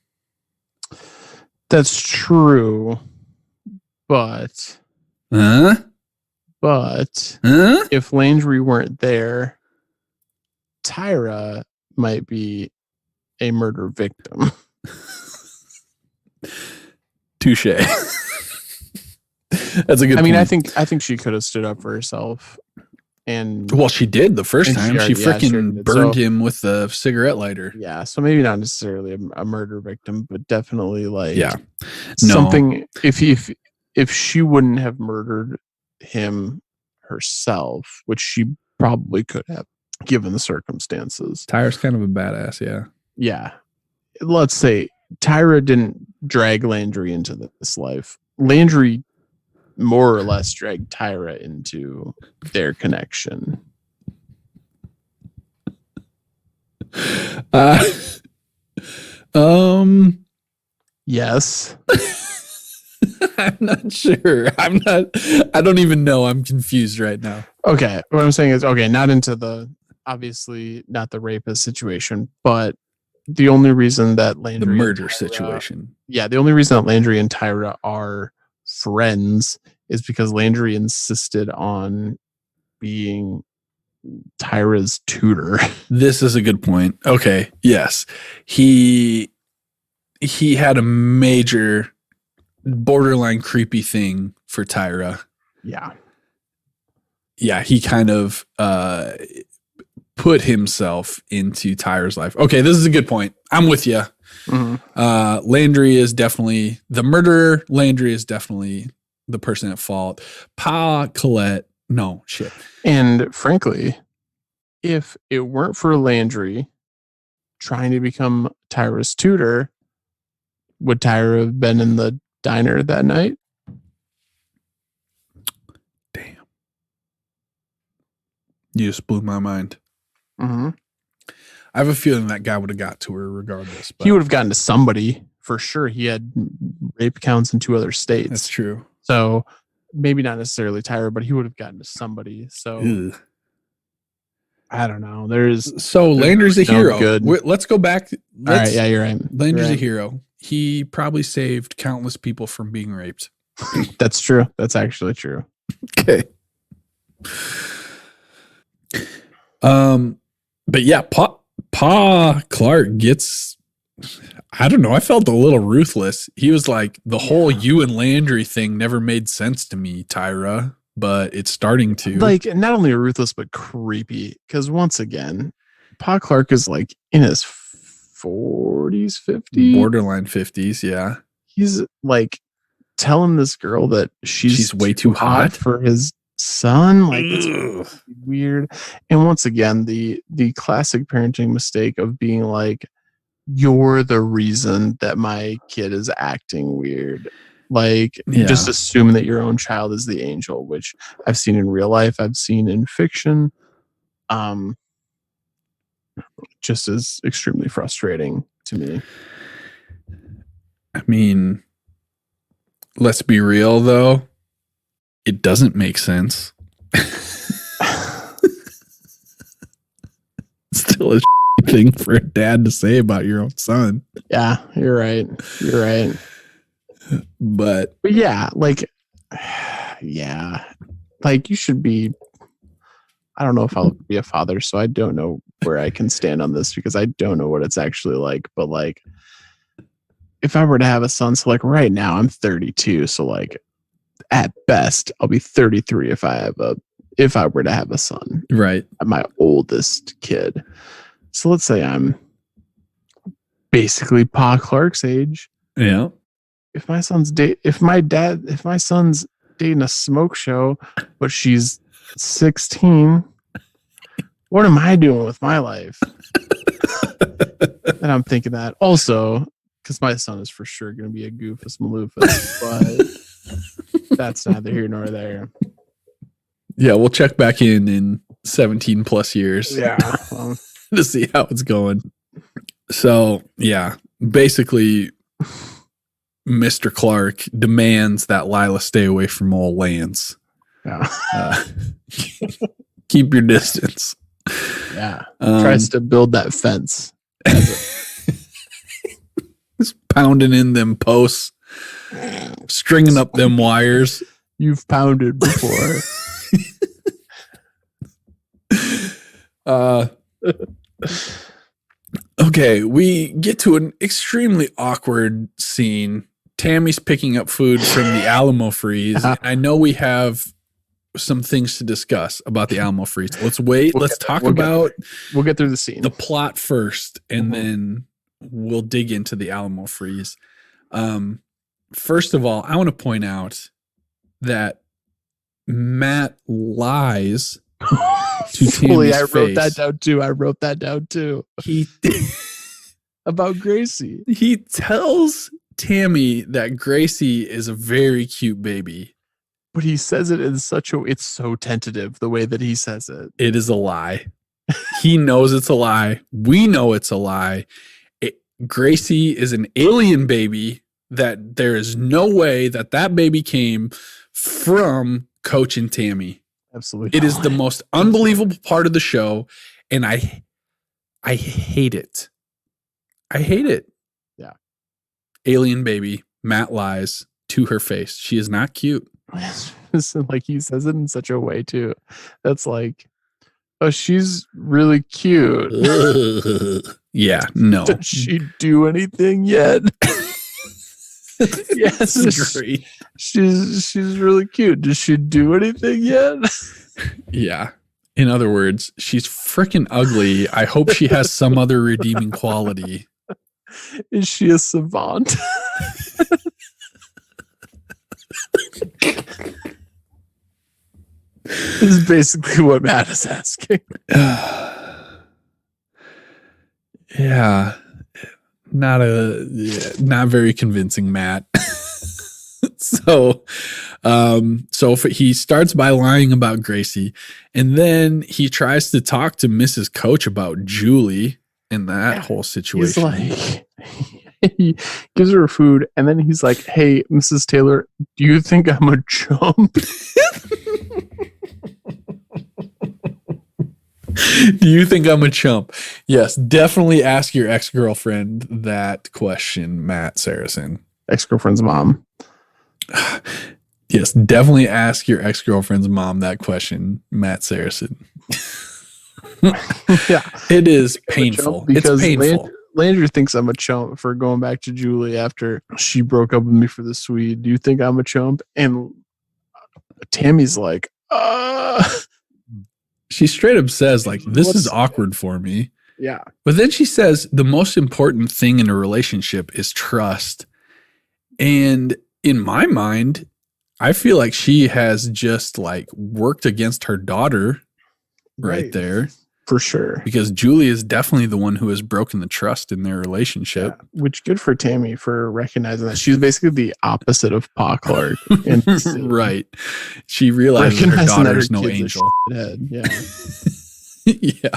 Speaker 2: That's true. But if Landry weren't there, Tyra might be a murder victim.
Speaker 1: Touche. That's a good point.
Speaker 2: I think she could have stood up for herself. And
Speaker 1: well, she did the first time. She freaking burned him with a cigarette lighter.
Speaker 2: Yeah, so maybe not necessarily a murder victim, but definitely like
Speaker 1: No.
Speaker 2: something. If she wouldn't have murdered him herself, which she probably could have, given the circumstances.
Speaker 1: Tyra's kind of a badass, yeah.
Speaker 2: Yeah. Let's say Tyra didn't drag Landry into this life. Landry more or less dragged Tyra into their connection. Yes.
Speaker 1: I'm not sure. I don't even know. I'm confused right now.
Speaker 2: Okay. What I'm saying is, not into the, obviously not the rapist situation, but the only reason that Landry,
Speaker 1: the murder situation.
Speaker 2: Yeah. The only reason that Landry and Tyra are friends is because Landry insisted on being Tyra's tutor.
Speaker 1: This is a good point. Okay. Yes. He had a major borderline creepy thing for Tyra.
Speaker 2: Yeah.
Speaker 1: Yeah. He kind of put himself into Tyra's life. Okay. This is a good point. I'm with you.
Speaker 2: Mm-hmm.
Speaker 1: Landry is definitely the murderer. Landry is definitely the person at fault. Colette. No, shit.
Speaker 2: And frankly, if it weren't for Landry trying to become Tyra's tutor, would Tyra have been in the diner that night?
Speaker 1: Damn. You just blew my mind.
Speaker 2: Mm-hmm.
Speaker 1: I have a feeling that guy would have got to her regardless. But
Speaker 2: he would have gotten to somebody for sure. He had rape counts in 2 other states.
Speaker 1: That's true.
Speaker 2: So maybe not necessarily Tyra, but he would have gotten to somebody. So
Speaker 1: Ugh.
Speaker 2: I don't know.
Speaker 1: Landry's a hero.
Speaker 2: Good.
Speaker 1: Let's go back.
Speaker 2: All right. Yeah, you're right.
Speaker 1: Landry's a hero. He probably saved countless people from being raped.
Speaker 2: That's true. That's actually true.
Speaker 1: Okay. But yeah, Pa Clark gets, I don't know. I felt a little ruthless. He was like, the whole you and Landry thing never made sense to me, Tyra, but it's starting to.
Speaker 2: Like, not only ruthless, but creepy. Because once again, Pa Clark is like in his 40s, 50s.
Speaker 1: Borderline 50s, yeah.
Speaker 2: He's like telling this girl that she's
Speaker 1: way too hot
Speaker 2: for his son. Like, it's weird. And once again, the classic parenting mistake of being like, you're the reason that my kid is acting weird. Like, just assuming that your own child is the angel, which I've seen in real life, I've seen in fiction. Just is extremely frustrating to me.
Speaker 1: I mean, let's be real though. It doesn't make sense. Still a thing for a dad to say about your own son.
Speaker 2: Yeah, you're right. You're right.
Speaker 1: But
Speaker 2: yeah, like, yeah, like you should be. I don't know if I'll be a father, so I don't know where I can stand on this because I don't know what it's actually like. But like, if I were to have a son, so like right now I'm 32, so like at best I'll be 33 if I were to have a son.
Speaker 1: Right.
Speaker 2: My oldest kid. So let's say I'm basically Pa Clark's age.
Speaker 1: Yeah.
Speaker 2: If my son's dating a smoke show, but she's 16, what am I doing with my life? And I'm thinking that also because my son is for sure going to be a goofus maloofus, but that's neither here nor there.
Speaker 1: Yeah, we'll check back in 17 plus years.
Speaker 2: Yeah.
Speaker 1: To see how it's going. So, yeah, basically, Mr. Clark demands that Lyla stay away from all Lance.
Speaker 2: Yeah.
Speaker 1: Keep your distance.
Speaker 2: Yeah. Tries to build that fence.
Speaker 1: Just pounding in them posts, stringing up them wires.
Speaker 2: You've pounded before.
Speaker 1: Okay, we get to an extremely awkward scene. Tammy's picking up food from the Alamo freeze. I know we have some things to discuss about the Alamo freeze. Let's wait. We'll
Speaker 2: get through the scene.
Speaker 1: The plot first, and then we'll dig into the Alamo freeze. First of all, I want to point out that Matt lies to Tammy's
Speaker 2: I
Speaker 1: face.
Speaker 2: I wrote that down too.
Speaker 1: He
Speaker 2: about Gracie.
Speaker 1: He tells Tammi that Gracie is a very cute baby.
Speaker 2: But he says it in it's so tentative the way that he says it.
Speaker 1: It is a lie. He knows it's a lie. We know it's a lie. Gracie is an alien baby that there is no way that baby came from Coach and Tammi.
Speaker 2: Absolutely.
Speaker 1: It is the most unbelievable part of the show, and I hate it. I hate it.
Speaker 2: Yeah.
Speaker 1: Alien baby, Matt lies to her face. She is not cute.
Speaker 2: Like he says it in such a way too. That's like, oh, she's really cute.
Speaker 1: Yeah, no.
Speaker 2: Does she do anything yet? Yes,
Speaker 1: Great.
Speaker 2: she's really cute. Does she do anything yet?
Speaker 1: Yeah. In other words, she's freaking ugly. I hope she has some other redeeming quality.
Speaker 2: Is she a savant? This is basically what Matt is asking.
Speaker 1: Yeah. Not very convincing, Matt. So he starts by lying about Gracie, and then he tries to talk to Mrs. Coach about Julie and that whole situation.
Speaker 2: He's like, he gives her food, and then he's like, "Hey, Mrs. Taylor, do you think I'm a chump?"
Speaker 1: Do you think I'm a chump? Yes, definitely ask your ex-girlfriend that question, Matt Saracen.
Speaker 2: Ex-girlfriend's mom.
Speaker 1: Yes, definitely ask your ex-girlfriend's mom that question, Matt Saracen.
Speaker 2: Yeah,
Speaker 1: it is painful. It's painful.
Speaker 2: Landry thinks I'm a chump for going back to Julie after she broke up with me for the Swede. Do you think I'm a chump? And Tammy's like,
Speaker 1: She straight up says, like, this is awkward for me.
Speaker 2: Yeah.
Speaker 1: But then she says the most important thing in a relationship is trust. And in my mind, I feel like she has just like worked against her daughter right there.
Speaker 2: For sure.
Speaker 1: Because Julie is definitely the one who has broken the trust in their relationship.
Speaker 2: Yeah, which good for Tammy for recognizing that. She's basically the opposite of Pa Clark.
Speaker 1: Right. She realizes her daughter's no angel.
Speaker 2: Yeah.
Speaker 1: Yeah.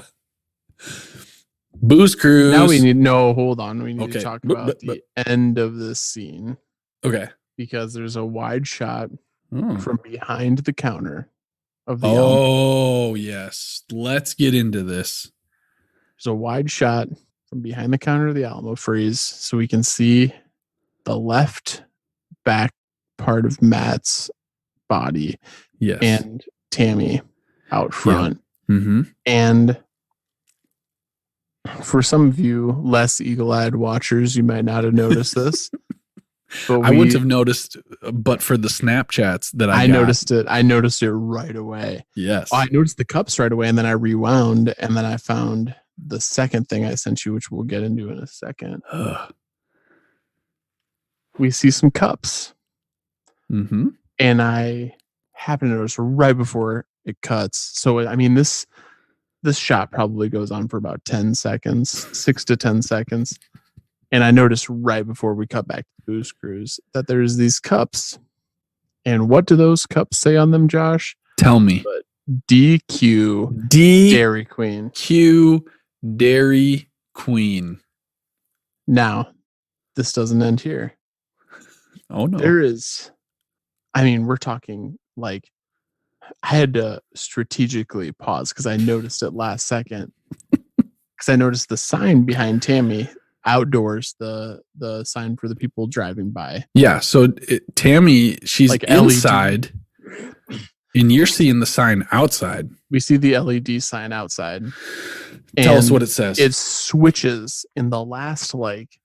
Speaker 1: Booze Cruise.
Speaker 2: Now we hold on. We need to talk about the end of this scene.
Speaker 1: Okay.
Speaker 2: Because there's a wide shot from behind the counter of the
Speaker 1: Alamo. Yes. Let's get into this.
Speaker 2: There's a wide shot from behind the counter of the Alamo freeze, so we can see the left back part of Matt's body.
Speaker 1: Yes.
Speaker 2: And Tammy out front.
Speaker 1: Yeah. Mm-hmm.
Speaker 2: And for some of you less eagle-eyed watchers, you might not have noticed this.
Speaker 1: But I wouldn't have noticed, but for the Snapchats that I
Speaker 2: noticed it. I noticed it right away.
Speaker 1: Yes.
Speaker 2: I noticed the cups right away, and then I rewound, and then I found the second thing I sent you, which we'll get into in a second. We see some cups.
Speaker 1: Mm-hmm.
Speaker 2: And I happen to notice right before it cuts. So, I mean, this shot probably goes on for about 10 seconds, 6 to 10 seconds. And I noticed right before we cut back to the Booze Cruise that there's these cups. And what do those cups say on them, Josh?
Speaker 1: Tell me.
Speaker 2: But DQ Dairy Queen.
Speaker 1: Q Dairy Queen.
Speaker 2: Now, this doesn't end here.
Speaker 1: Oh, no.
Speaker 2: There is, I mean, we're talking like, I had to strategically pause because I noticed it last second. Because I noticed the sign behind Tammy outdoors, the sign for the people driving by.
Speaker 1: Yeah, so Tammy, she's
Speaker 2: like
Speaker 1: inside, and you're seeing the sign outside.
Speaker 2: We see the LED sign outside.
Speaker 1: Tell us what it says.
Speaker 2: It switches in the last like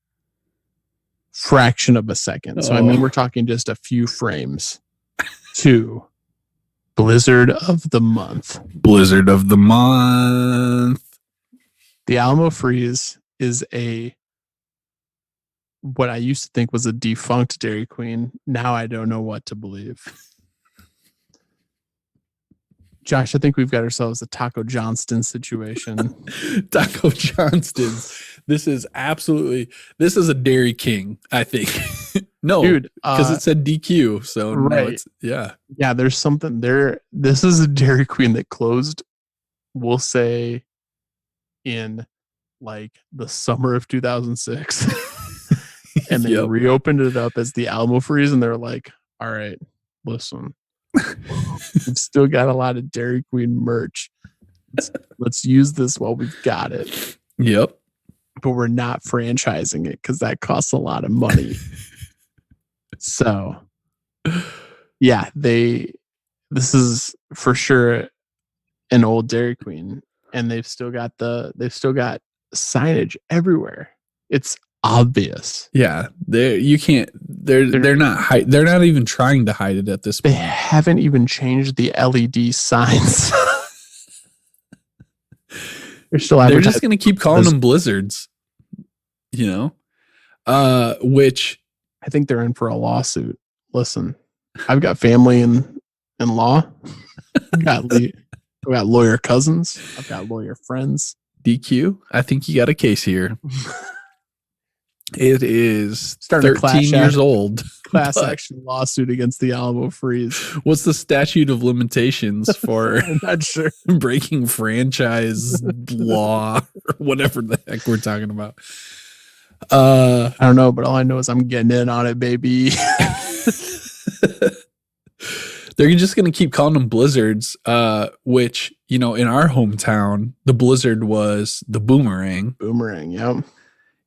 Speaker 2: fraction of a second. So I mean, we're talking just a few frames to Blizzard of the Month.
Speaker 1: Blizzard of the Month.
Speaker 2: The Alamo Freeze is what I used to think was a defunct Dairy Queen. Now I don't know what to believe. Josh, I think we've got ourselves a Taco Johnston situation.
Speaker 1: Taco Johnston's. This is a Dairy King, I think. No, dude, because it said DQ. So
Speaker 2: right.
Speaker 1: No,
Speaker 2: yeah, there's something there. This is a Dairy Queen that closed, we'll say, in like the summer of 2006. And they reopened it up as the Alamo Freeze, and they're like, all right, listen, we've still got a lot of Dairy Queen merch. Let's use this while we've got it.
Speaker 1: Yep.
Speaker 2: But we're not franchising it because that costs a lot of money. So Yeah, this is for sure an old Dairy Queen, and they've still got signage everywhere. It's obvious.
Speaker 1: Yeah, they're not even trying to hide it at this
Speaker 2: They
Speaker 1: point.
Speaker 2: haven't even changed the LED signs.
Speaker 1: They're just going to keep calling them blizzards, you know, which
Speaker 2: I think they're in for a lawsuit. Listen, I've got family in law. I've got lawyer cousins. I've got lawyer friends.
Speaker 1: DQ, I think you got a case here. It is
Speaker 2: starting
Speaker 1: 13 years old.
Speaker 2: Class action lawsuit against the Alamo Freeze.
Speaker 1: What's the statute of limitations for
Speaker 2: I'm not sure.
Speaker 1: breaking franchise law or whatever the heck we're talking about?
Speaker 2: I don't know, but all I know is I'm getting in on it, baby.
Speaker 1: They're just going to keep calling them blizzards, which, you know, in our hometown, the blizzard was the boomerang.
Speaker 2: Boomerang, yep.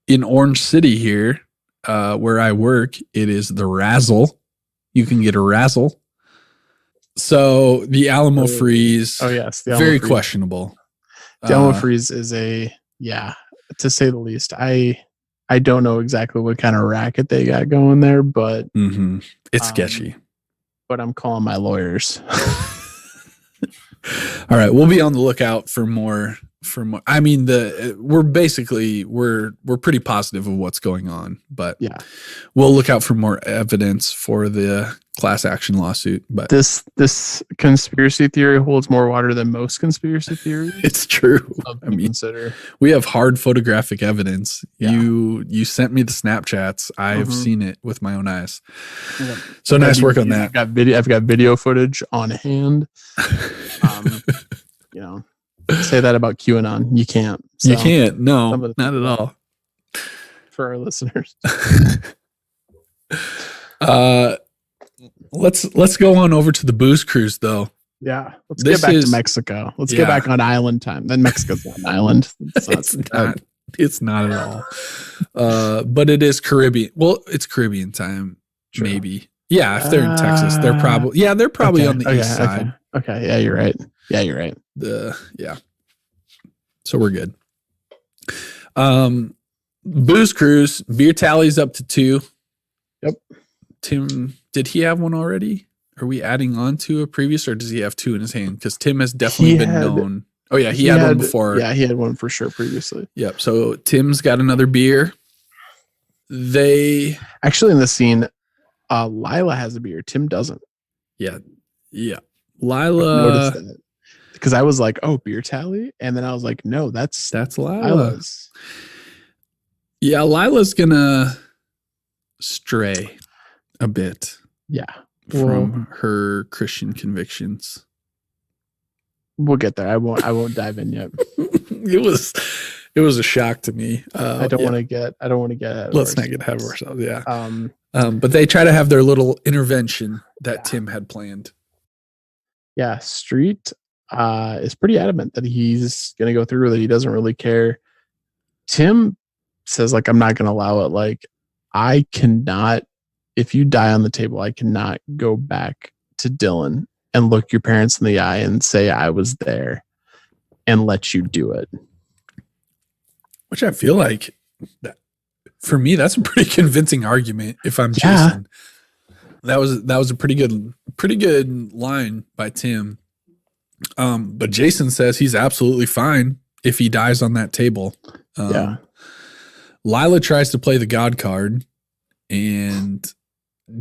Speaker 1: In Orange City here, where I work, it is the razzle. You can get a razzle. So the Alamo Freeze, very questionable.
Speaker 2: The Alamo Freeze is to say the least. I don't know exactly what kind of racket they got going there, but
Speaker 1: it's sketchy.
Speaker 2: But I'm calling my lawyers.
Speaker 1: All right, we'll be on the lookout for more. I mean, we're pretty positive of what's going on, but
Speaker 2: yeah,
Speaker 1: we'll look out for more evidence for the class action lawsuit. But
Speaker 2: this conspiracy theory holds more water than most conspiracy theories.
Speaker 1: It's true.
Speaker 2: I mean, consider we
Speaker 1: have hard photographic evidence. Yeah. You sent me the Snapchats. I've seen it with my own eyes. Yeah. So nice work on that.
Speaker 2: I've got video footage on hand. You know. Say that about QAnon. You can't.
Speaker 1: So, you can't. No, not at all.
Speaker 2: For our listeners.
Speaker 1: Let's go on over to the booze cruise, though.
Speaker 2: Yeah. Let's get back to Mexico. Let's get back on island time. Then Mexico's not an island.
Speaker 1: It's not at all. But it is Caribbean. Well, it's Caribbean time. True. Maybe. Yeah. If they're in Texas, they're probably on the east side.
Speaker 2: Okay. Yeah, you're right.
Speaker 1: So we're good. Booze cruise, beer tally's up to 2.
Speaker 2: Yep.
Speaker 1: Tim, did he have one already? Are we adding on to a previous, or does he have 2 in his hand? Because Tim has definitely been known. Oh yeah, he had one before.
Speaker 2: Yeah, he had one for sure previously.
Speaker 1: Yep. So Tim's got another beer. They
Speaker 2: actually, in the scene, Lyla has a beer. Tim doesn't.
Speaker 1: Yeah. Lyla.
Speaker 2: Because I was like, oh, beer tally? And then I was like, no, that's
Speaker 1: Lila's. Yeah, Lila's gonna stray a bit.
Speaker 2: Yeah.
Speaker 1: From her Christian convictions.
Speaker 2: We'll get there. I won't dive in yet.
Speaker 1: It was a shock to me.
Speaker 2: I don't want to get
Speaker 1: let's not get ahead of ourselves. Yeah. But they try to have their little intervention that Tim had planned.
Speaker 2: Yeah, Street is pretty adamant that he's going to go through with it. He doesn't really care. Tim says, like, I'm not going to allow it. Like, I cannot, if you die on the table, I cannot go back to Dylan and look your parents in the eye and say I was there and let you do it.
Speaker 1: Which I feel like, for me, that's a pretty convincing argument if I'm Jason. That was a pretty good line by Tim. But Jason says he's absolutely fine if he dies on that table. Lyla tries to play the God card, and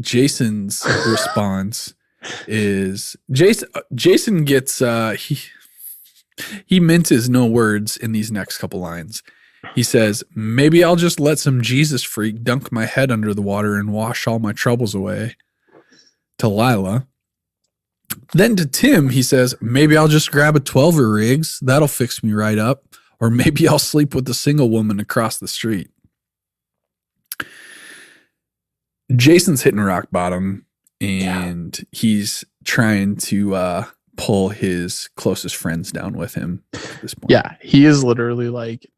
Speaker 1: Jason's response is Jason gets he minces no words in these next couple lines. He says, maybe I'll just let some Jesus freak dunk my head under the water and wash all my troubles away. To Lyla. Then to Tim, he says, maybe I'll just grab a 12er Riggs. That'll fix me right up. Or maybe I'll sleep with a single woman across the street. Jason's hitting rock bottom, and he's trying to pull his closest friends down with him at this point.
Speaker 2: Yeah, he is literally like,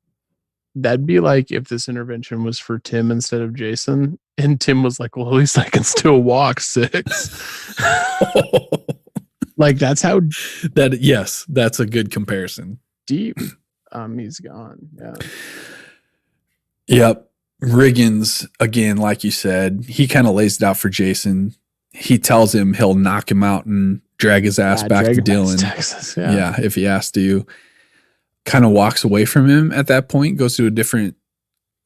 Speaker 2: That'd be like if this intervention was for Tim instead of Jason, and Tim was like, well, at least I can still walk 6. Like, that's how
Speaker 1: Yes, that's a good comparison.
Speaker 2: deep he's gone. Yeah.
Speaker 1: Yep. Riggins, again, like you said, he kind of lays it out for Jason. He tells him he'll knock him out and drag his ass back to Dylan.
Speaker 2: Texas,
Speaker 1: yeah, if he has to. Kind of walks away from him at that point, goes to a different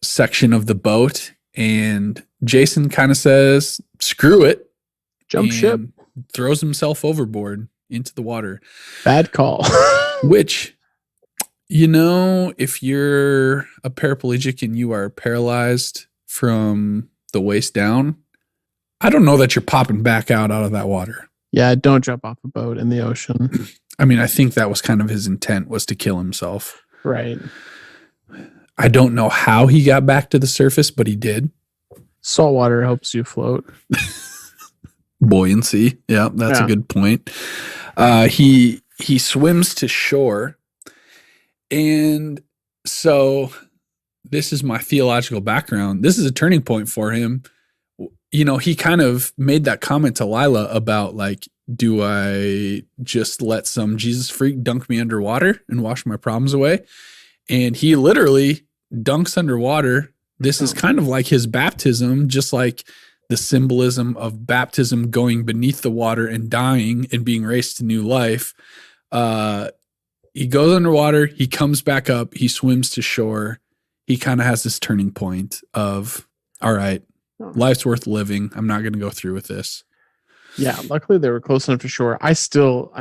Speaker 1: section of the boat, and Jason kind of says, screw it.
Speaker 2: Jump ship.
Speaker 1: Throws himself overboard into the water.
Speaker 2: Bad call.
Speaker 1: Which, you know, if you're a paraplegic and you are paralyzed from the waist down, I don't know that you're popping back out of that water.
Speaker 2: Yeah, don't jump off a boat in the ocean.
Speaker 1: I mean, I think that was kind of his intent, was to kill himself.
Speaker 2: Right.
Speaker 1: I don't know how he got back to the surface, but he did.
Speaker 2: Salt water helps you float.
Speaker 1: Buoyancy. Yeah, that's a good point. He swims to shore. And so this is my theological background. This is a turning point for him. You know, he kind of made that comment to Lyla about, like, do I just let some Jesus freak dunk me underwater and wash my problems away? And he literally dunks underwater. This is kind of like his baptism, just like the symbolism of baptism, going beneath the water and dying and being raised to new life. He goes underwater. He comes back up. He swims to shore. He kind of has this turning point of, all right, life's worth living. I'm not going to go through with this.
Speaker 2: Yeah, luckily they were close enough to shore. I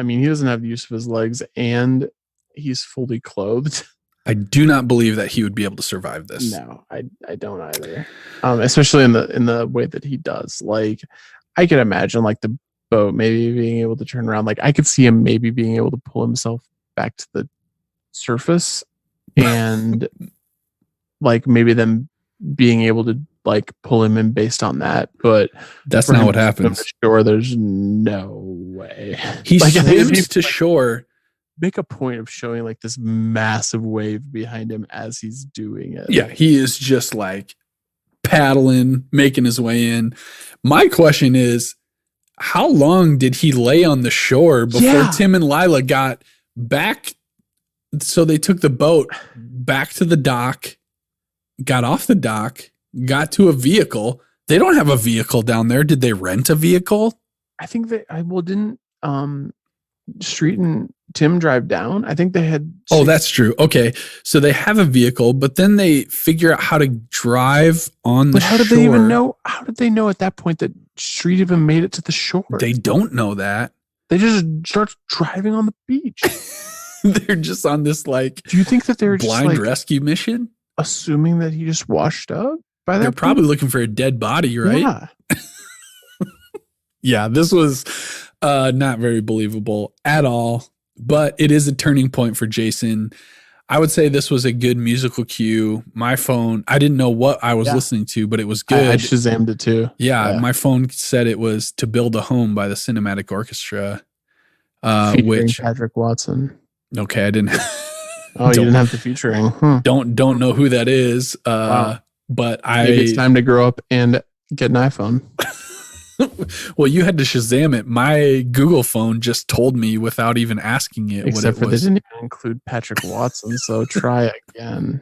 Speaker 2: mean, he doesn't have the use of his legs and he's fully clothed.
Speaker 1: I do not believe that he would be able to survive this.
Speaker 2: No, I don't either. Especially in the way that he does. Like, I could imagine, like, the boat maybe being able to turn around. Like, I could see him maybe being able to pull himself back to the surface, and like maybe them being able to, like, pull him in based on that. But
Speaker 1: that's not what happens.
Speaker 2: Sure, there's no way.
Speaker 1: He swims to shore.
Speaker 2: Make a point of showing, like, this massive wave behind him as he's doing it.
Speaker 1: Yeah, he is just, like, paddling, making his way in. My question is, how long did he lay on the shore before Tim and Lyla got back? So they took the boat back to the dock, got off the dock, got to a vehicle. They don't have a vehicle down there. Did they rent a vehicle?
Speaker 2: I think didn't Street and Tim drive down? I think they had.
Speaker 1: Oh, that's true. Okay. So they have a vehicle, but then they figure out how to drive on the shore.
Speaker 2: How did they even know? How did they know at that point that Street even made it to the shore?
Speaker 1: They don't know that.
Speaker 2: They just start driving on the beach.
Speaker 1: They're just on this, like,
Speaker 2: do you think that they're
Speaker 1: blind
Speaker 2: just, like,
Speaker 1: rescue mission?
Speaker 2: Assuming that he just washed up by that
Speaker 1: They're
Speaker 2: point?
Speaker 1: probably looking for a dead body, right?
Speaker 2: Yeah.
Speaker 1: Yeah, this was not very believable at all, but it is a turning point for Jason. I would say this was a good musical cue. My phone, I didn't know what I was listening to, but it was good.
Speaker 2: I Shazammed it too.
Speaker 1: Yeah, my phone said it was To Build a Home by the Cinematic Orchestra.
Speaker 2: Featuring Patrick Watson.
Speaker 1: Okay, I didn't.
Speaker 2: Oh, you didn't have the featuring.
Speaker 1: Don't know who that is. Wow. But
Speaker 2: maybe it's time to grow up and get an iPhone.
Speaker 1: Well, you had to Shazam it. My Google phone just told me without even asking it.
Speaker 2: Except
Speaker 1: what it was.
Speaker 2: They didn't even include Patrick Watson, so try again.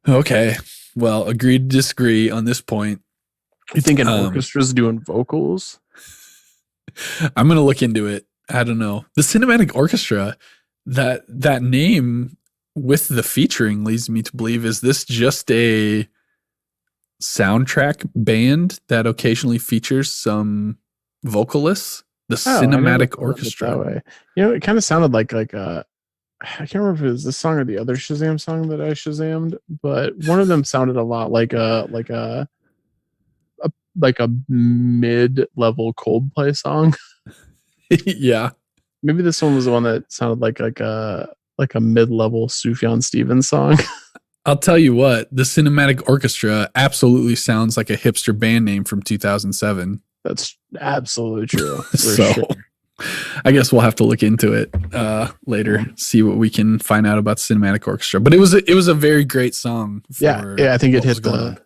Speaker 1: Okay. Well, agree to disagree on this point.
Speaker 2: You think an orchestra's doing vocals?
Speaker 1: I'm going to look into it. I don't know. The Cinematic Orchestra, that name with the featuring leads me to believe, is this just a soundtrack band that occasionally features some vocalists? The Cinematic Orchestra.
Speaker 2: That way. You know, it kind of sounded like I can't remember if it was this song or the other Shazam song that I Shazammed, but one of them sounded a lot like a mid-level Coldplay song.
Speaker 1: Yeah.
Speaker 2: Maybe this one was the one that sounded like a mid-level Sufjan Stevens song.
Speaker 1: I'll tell you what, the Cinematic Orchestra absolutely sounds like a hipster band name from 2007.
Speaker 2: That's absolutely true.
Speaker 1: So,
Speaker 2: sure.
Speaker 1: I guess we'll have to look into it later, see what we can find out about the cinematic orchestra. But it was a very great song.
Speaker 2: Yeah, I think it hit the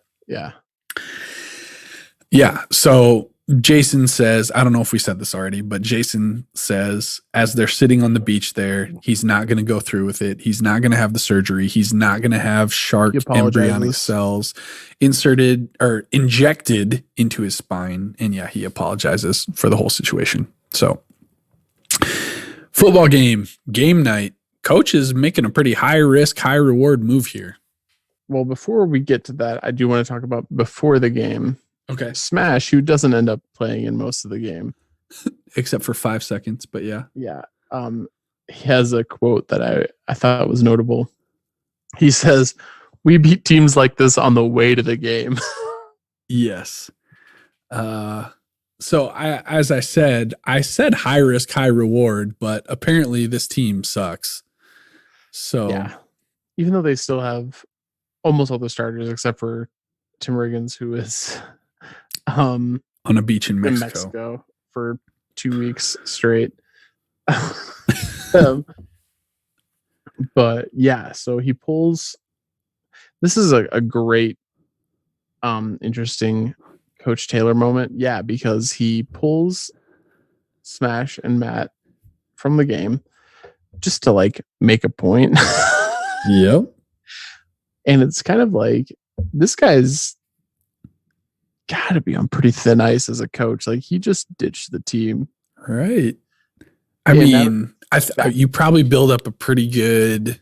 Speaker 1: Yeah. So Jason says, I don't know if we said this already, but Jason says, as they're sitting on the beach there, he's not going to go through with it. He's not going to have the surgery. He's not going to have shark embryonic cells inserted or injected into his spine. And yeah, he apologizes for the whole situation. So football game night. Coach is making a pretty high risk, high reward move here.
Speaker 2: Well, before we get to that, I do want to talk about before the game.
Speaker 1: Okay.
Speaker 2: Smash, who doesn't end up playing in most of the game.
Speaker 1: Except for 5 seconds, but yeah.
Speaker 2: Yeah. He has a quote that I thought was notable. He says, "We beat teams like this on the way to the game."
Speaker 1: Yes. So as I said high risk, high reward, but apparently this team sucks. So
Speaker 2: yeah, even though they still have almost all the starters except for Tim Riggins, who is
Speaker 1: on a beach in Mexico
Speaker 2: for 2 weeks straight. But yeah, so he pulls. This is a great, interesting Coach Taylor moment. Yeah, because he pulls Smash and Matt from the game just to like make a point.
Speaker 1: Yep.
Speaker 2: And it's kind of like, this guy's got to be on pretty thin ice as a coach. Like, he just ditched the team.
Speaker 1: Right. I mean, you probably build up a pretty good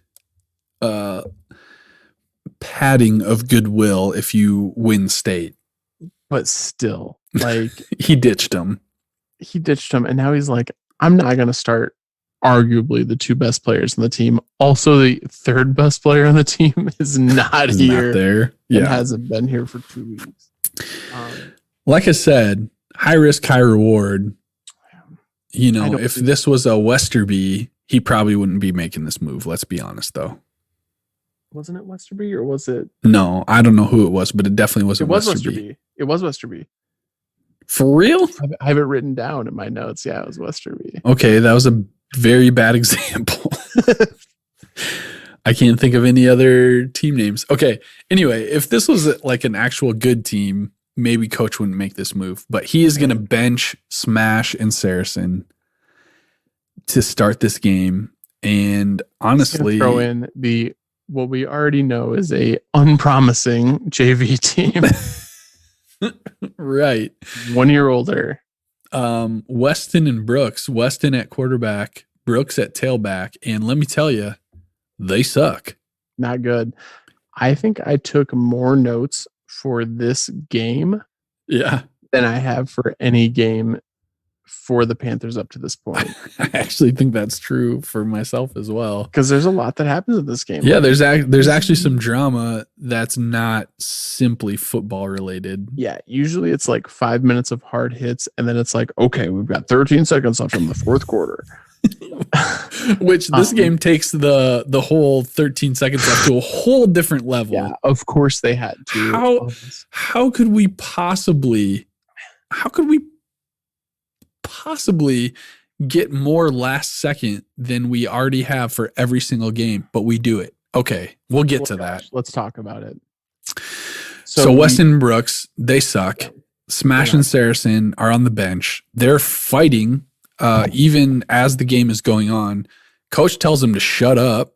Speaker 1: padding of goodwill if you win state.
Speaker 2: But still, like,
Speaker 1: he ditched him.
Speaker 2: And now he's like, I'm not going to start arguably the 2 best players on the team. Also, the 3rd best player on the team is not here.
Speaker 1: Not there. Yeah.
Speaker 2: And hasn't been here for 2 weeks.
Speaker 1: Like I said, high risk, high reward. You know, if this was a Westerby, he probably wouldn't be making this move. Let's be honest, though.
Speaker 2: Wasn't it Westerby or was it?
Speaker 1: No, I don't know who it was, but it definitely wasn't
Speaker 2: Westerby. It was Westerby.
Speaker 1: For real?
Speaker 2: I have it written down in my notes. Yeah, it was Westerby.
Speaker 1: Okay, that was a very bad example. I can't think of any other team names. Okay, anyway, if this was like an actual good team, maybe Coach wouldn't make this move. But he is going to bench Smash and Saracen to start this game. And honestly,
Speaker 2: throw in what we already know is a unpromising JV team.
Speaker 1: Right.
Speaker 2: 1 year older.
Speaker 1: Weston and Brooks. Weston at quarterback, Brooks at tailback. And let me tell you, they suck.
Speaker 2: Not good. I think I took more notes for this game than I have for any game for the Panthers up to this point.
Speaker 1: I actually think that's true for myself as well.
Speaker 2: Because there's a lot that happens in this game.
Speaker 1: Yeah, there's actually some drama that's not simply football related.
Speaker 2: Yeah, usually it's like 5 minutes of hard hits, and then it's like, okay, we've got 13 seconds left in the 4th quarter.
Speaker 1: Which this game takes the whole 13 seconds up to a whole different level.
Speaker 2: Yeah, of course they had to.
Speaker 1: How could we possibly get more last second than we already have for every single game, but we do it. Okay, we'll get to that.
Speaker 2: Let's talk about it.
Speaker 1: So Weston and Brooks, they suck. Smash and Saracen are on the bench. They're fighting even as the game is going on. Coach tells them to shut up.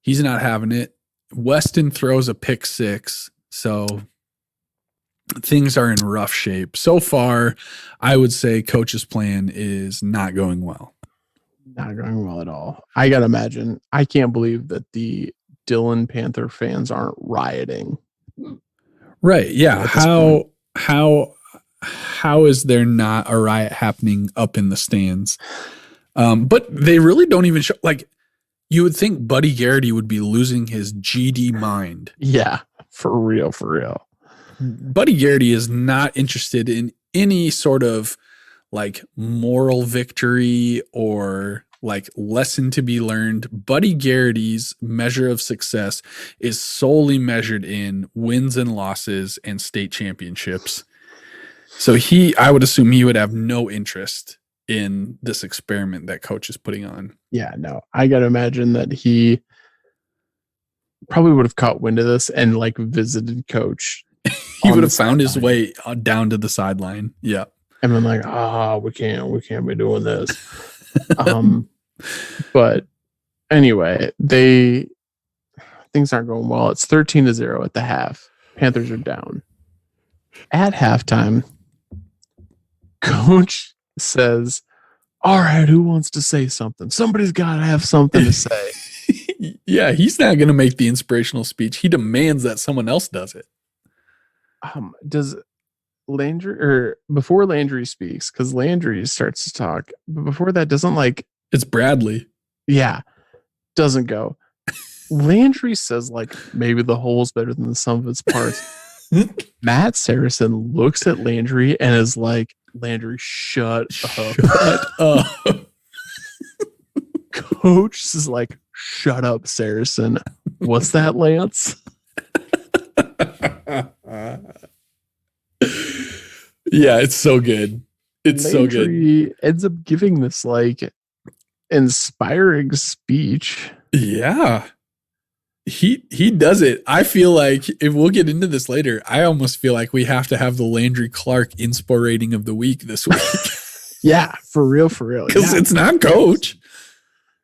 Speaker 1: He's not having it. Weston throws a pick 6. So things are in rough shape. So far, I would say Coach's plan is not going well.
Speaker 2: Not going well at all. I got to imagine. I can't believe that the Dillon Panther fans aren't rioting.
Speaker 1: Right. Yeah. How is there not a riot happening up in the stands? But they really don't even show, like, you would think Buddy Garrity would be losing his GD mind.
Speaker 2: Yeah, for real.
Speaker 1: Buddy Garrity is not interested in any sort of like moral victory or like lesson to be learned. Buddy Garrity's measure of success is solely measured in wins and losses and state championships. So I would assume he would have no interest in this experiment that coach is putting on.
Speaker 2: Yeah, no, I got to imagine that he probably would have caught wind of this and like visited coach.
Speaker 1: He would have found his way down to the sideline. Yeah.
Speaker 2: And been like, we can't be doing this. But anyway, things aren't going well. It's 13-0 at the half. Panthers are down. At halftime, coach says, all right, who wants to say something? Somebody's got to have something to say.
Speaker 1: Yeah, he's not going to make the inspirational speech. He demands that someone else does it.
Speaker 2: Does Landry, or before Landry speaks, because Landry starts to talk, but before that, doesn't like,
Speaker 1: it's Bradley.
Speaker 2: Yeah, doesn't go. Landry says like maybe the whole's better than the sum of its parts. Matt Saracen looks at Landry and is like, Landry, shut up.
Speaker 1: Shut up.
Speaker 2: Coach is like, shut up, Saracen. What's that, Lance?
Speaker 1: Yeah, it's so good. It's
Speaker 2: Landry
Speaker 1: so good.
Speaker 2: Ends up giving this like inspiring speech.
Speaker 1: Yeah. He does it. I feel like, if we'll get into this later, I almost feel like we have to have the Landry Clark inspo rating of the week this week.
Speaker 2: Yeah, for real.
Speaker 1: Because it's not coach.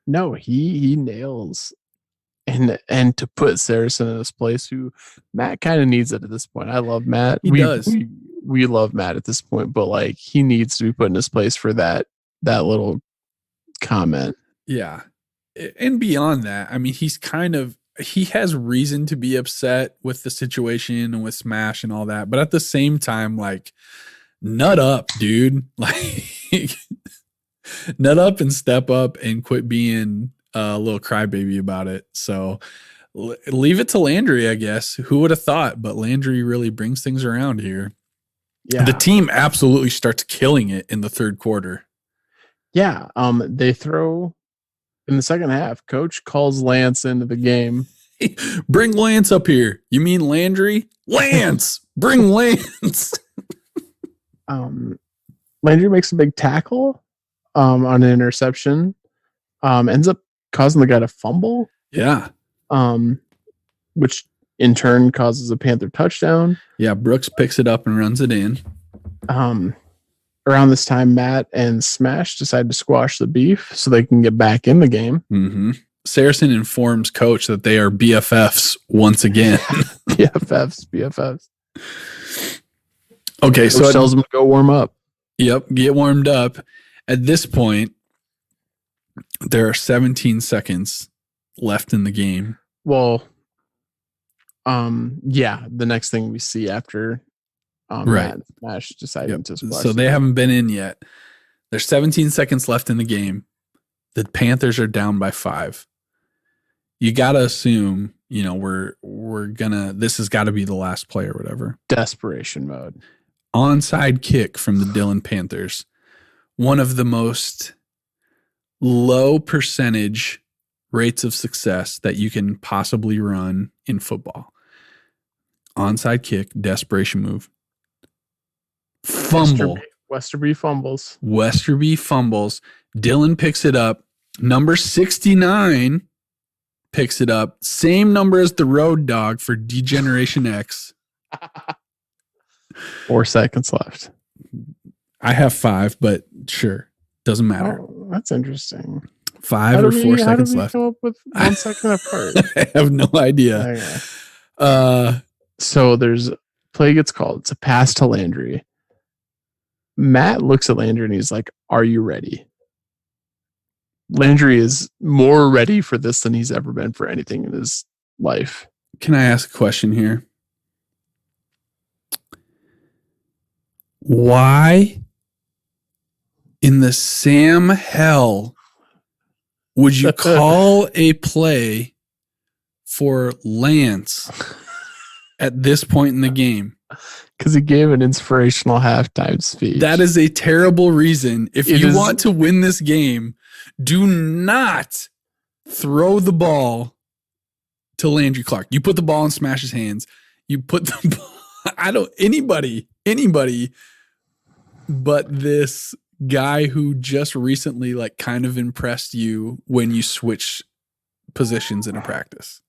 Speaker 2: No, he nails. And to put Saracen in his place, who Matt kind of needs it at this point. I love Matt.
Speaker 1: He does.
Speaker 2: We love Matt at this point, but like he needs to be put in his place for that little comment.
Speaker 1: Yeah. And beyond that, I mean, he has reason to be upset with the situation and with Smash and all that. But at the same time, like, nut up, dude. Like, nut up and step up and quit being a little crybaby about it. So leave it to Landry, I guess. Who would have thought? But Landry really brings things around here.
Speaker 2: Yeah.
Speaker 1: The team absolutely starts killing it in the third quarter.
Speaker 2: Yeah. They throw in the second half. Coach calls Lance into the game.
Speaker 1: Bring Lance up here. You mean Landry? Lance! Bring Lance!
Speaker 2: Landry makes a big tackle on an interception. Ends up causing the guy to fumble.
Speaker 1: Yeah.
Speaker 2: Which in turn causes a Panther touchdown.
Speaker 1: Yeah, Brooks picks it up and runs it in.
Speaker 2: Around this time, Matt and Smash decide to squash the beef so they can get back in the game.
Speaker 1: Mm-hmm. Saracen informs coach that they are BFFs once again.
Speaker 2: BFFs.
Speaker 1: Okay,
Speaker 2: coach
Speaker 1: so
Speaker 2: tells them to go warm up.
Speaker 1: Yep, get warmed up. At this point, there are 17 seconds left in the game.
Speaker 2: Well, the next thing we see after
Speaker 1: right.
Speaker 2: Matt and Smash deciding to squash.
Speaker 1: So they haven't been in yet. There's 17 seconds left in the game. The Panthers are down by 5. You got to assume, this has got to be the last play or whatever.
Speaker 2: Desperation mode.
Speaker 1: Onside kick from the Dillon Panthers. One of the most low percentage rates of success that you can possibly run in football. Onside kick, desperation move. Fumble.
Speaker 2: Westerby
Speaker 1: fumbles. Dillon picks it up. Number 69 picks it up. Same number as the road dog for Degeneration X.
Speaker 2: 4 seconds left.
Speaker 1: I have 5, but sure. Doesn't matter.
Speaker 2: Oh, that's interesting.
Speaker 1: 5 or 4 seconds left.
Speaker 2: Come up with 1 second apart?
Speaker 1: I have no idea.
Speaker 2: Okay. So there's play gets called. It's a pass to Landry. Matt looks at Landry and he's like, "Are you ready?" Landry is more ready for this than he's ever been for anything in his life.
Speaker 1: Can I ask a question here? Why in the Sam hell would you call a play for Lance at this point in the game?
Speaker 2: Because he gave an inspirational halftime speech.
Speaker 1: That is a terrible reason. If you want to win this game, do not throw the ball to Landry Clark. You put the ball in Smash's hands. You put the ball, anybody but this guy who just recently like kind of impressed you when you switch positions in a practice.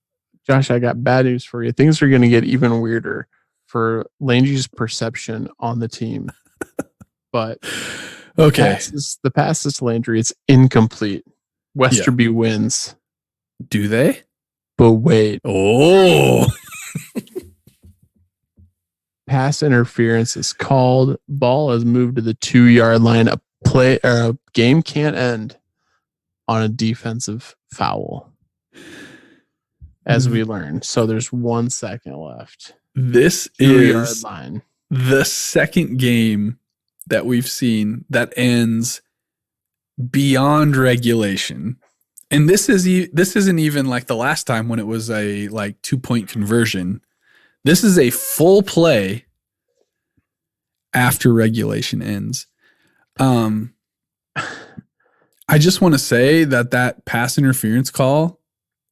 Speaker 2: Josh, I got bad news for you. Things are going to get even weirder for Landry's perception on the team. But
Speaker 1: okay,
Speaker 2: the pass is to Landry. It's incomplete. Westerby wins.
Speaker 1: Do they?
Speaker 2: But wait.
Speaker 1: Oh.
Speaker 2: Pass interference is called. Ball is moved to the 2-yard line. A game can't end on a defensive foul, as we learned. So there's 1 second left.
Speaker 1: This
Speaker 2: 2-yard
Speaker 1: is
Speaker 2: line.
Speaker 1: The second game that we've seen that ends beyond regulation. And this isn't even like the last time when it was a like 2-point conversion. This is a full play after regulation ends. I just want to say that pass interference call,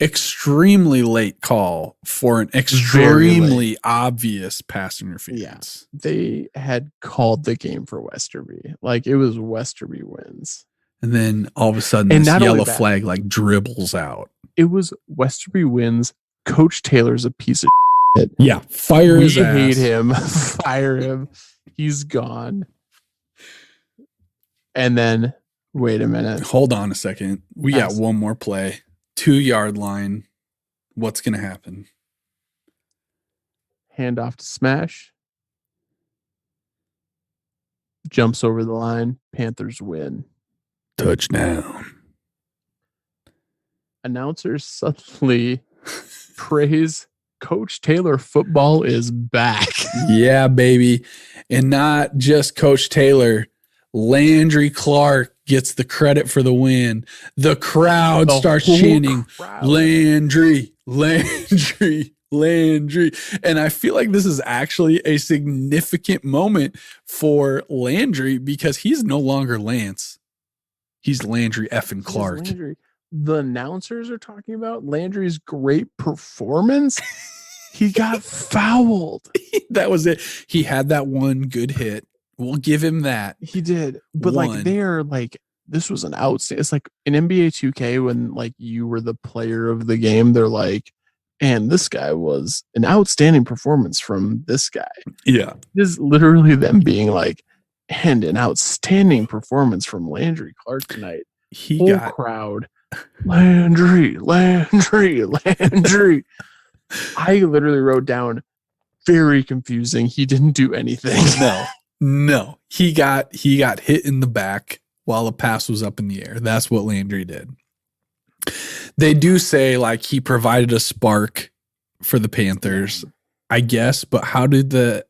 Speaker 1: extremely late call for an extremely obvious pass interference.
Speaker 2: Yeah, they had called the game for Westerby. Like it was Westerby wins.
Speaker 1: And then all of a sudden, this yellow flag like dribbles out.
Speaker 2: It was Westerby wins. Coach Taylor's a piece of shit.
Speaker 1: Yeah, fire his ass.
Speaker 2: We hate him. Fire him. He's gone. And then, wait a minute.
Speaker 1: Hold on a second. We got one more play. 2-yard line. What's going to happen?
Speaker 2: Handoff to Smash. Jumps over the line. Panthers win.
Speaker 1: Touchdown.
Speaker 2: Announcers suddenly praise Coach Taylor. Football is back.
Speaker 1: Yeah, baby. And not just Coach Taylor. Landry Clark gets the credit for the win. The crowd starts chanting, Landry, Landry, Landry. And I feel like this is actually a significant moment for Landry because he's no longer Lance. He's Landry effing Clark.
Speaker 2: The announcers are talking about Landry's great performance. He got fouled.
Speaker 1: That was it. He had that one good hit. We'll give him that.
Speaker 2: He did. But like they're like, this was an outstanding. It's like in NBA 2K when like you were the player of the game. They're like, and this guy was an outstanding performance from this guy.
Speaker 1: Yeah.
Speaker 2: This is literally them being like, and an outstanding performance from Landry Clark tonight. Whole crowd. Landry, Landry, Landry. I literally wrote down very confusing. He didn't do anything.
Speaker 1: No. He got hit in the back while the pass was up in the air. That's what Landry did. They do say like he provided a spark for the Panthers, I guess, but how did the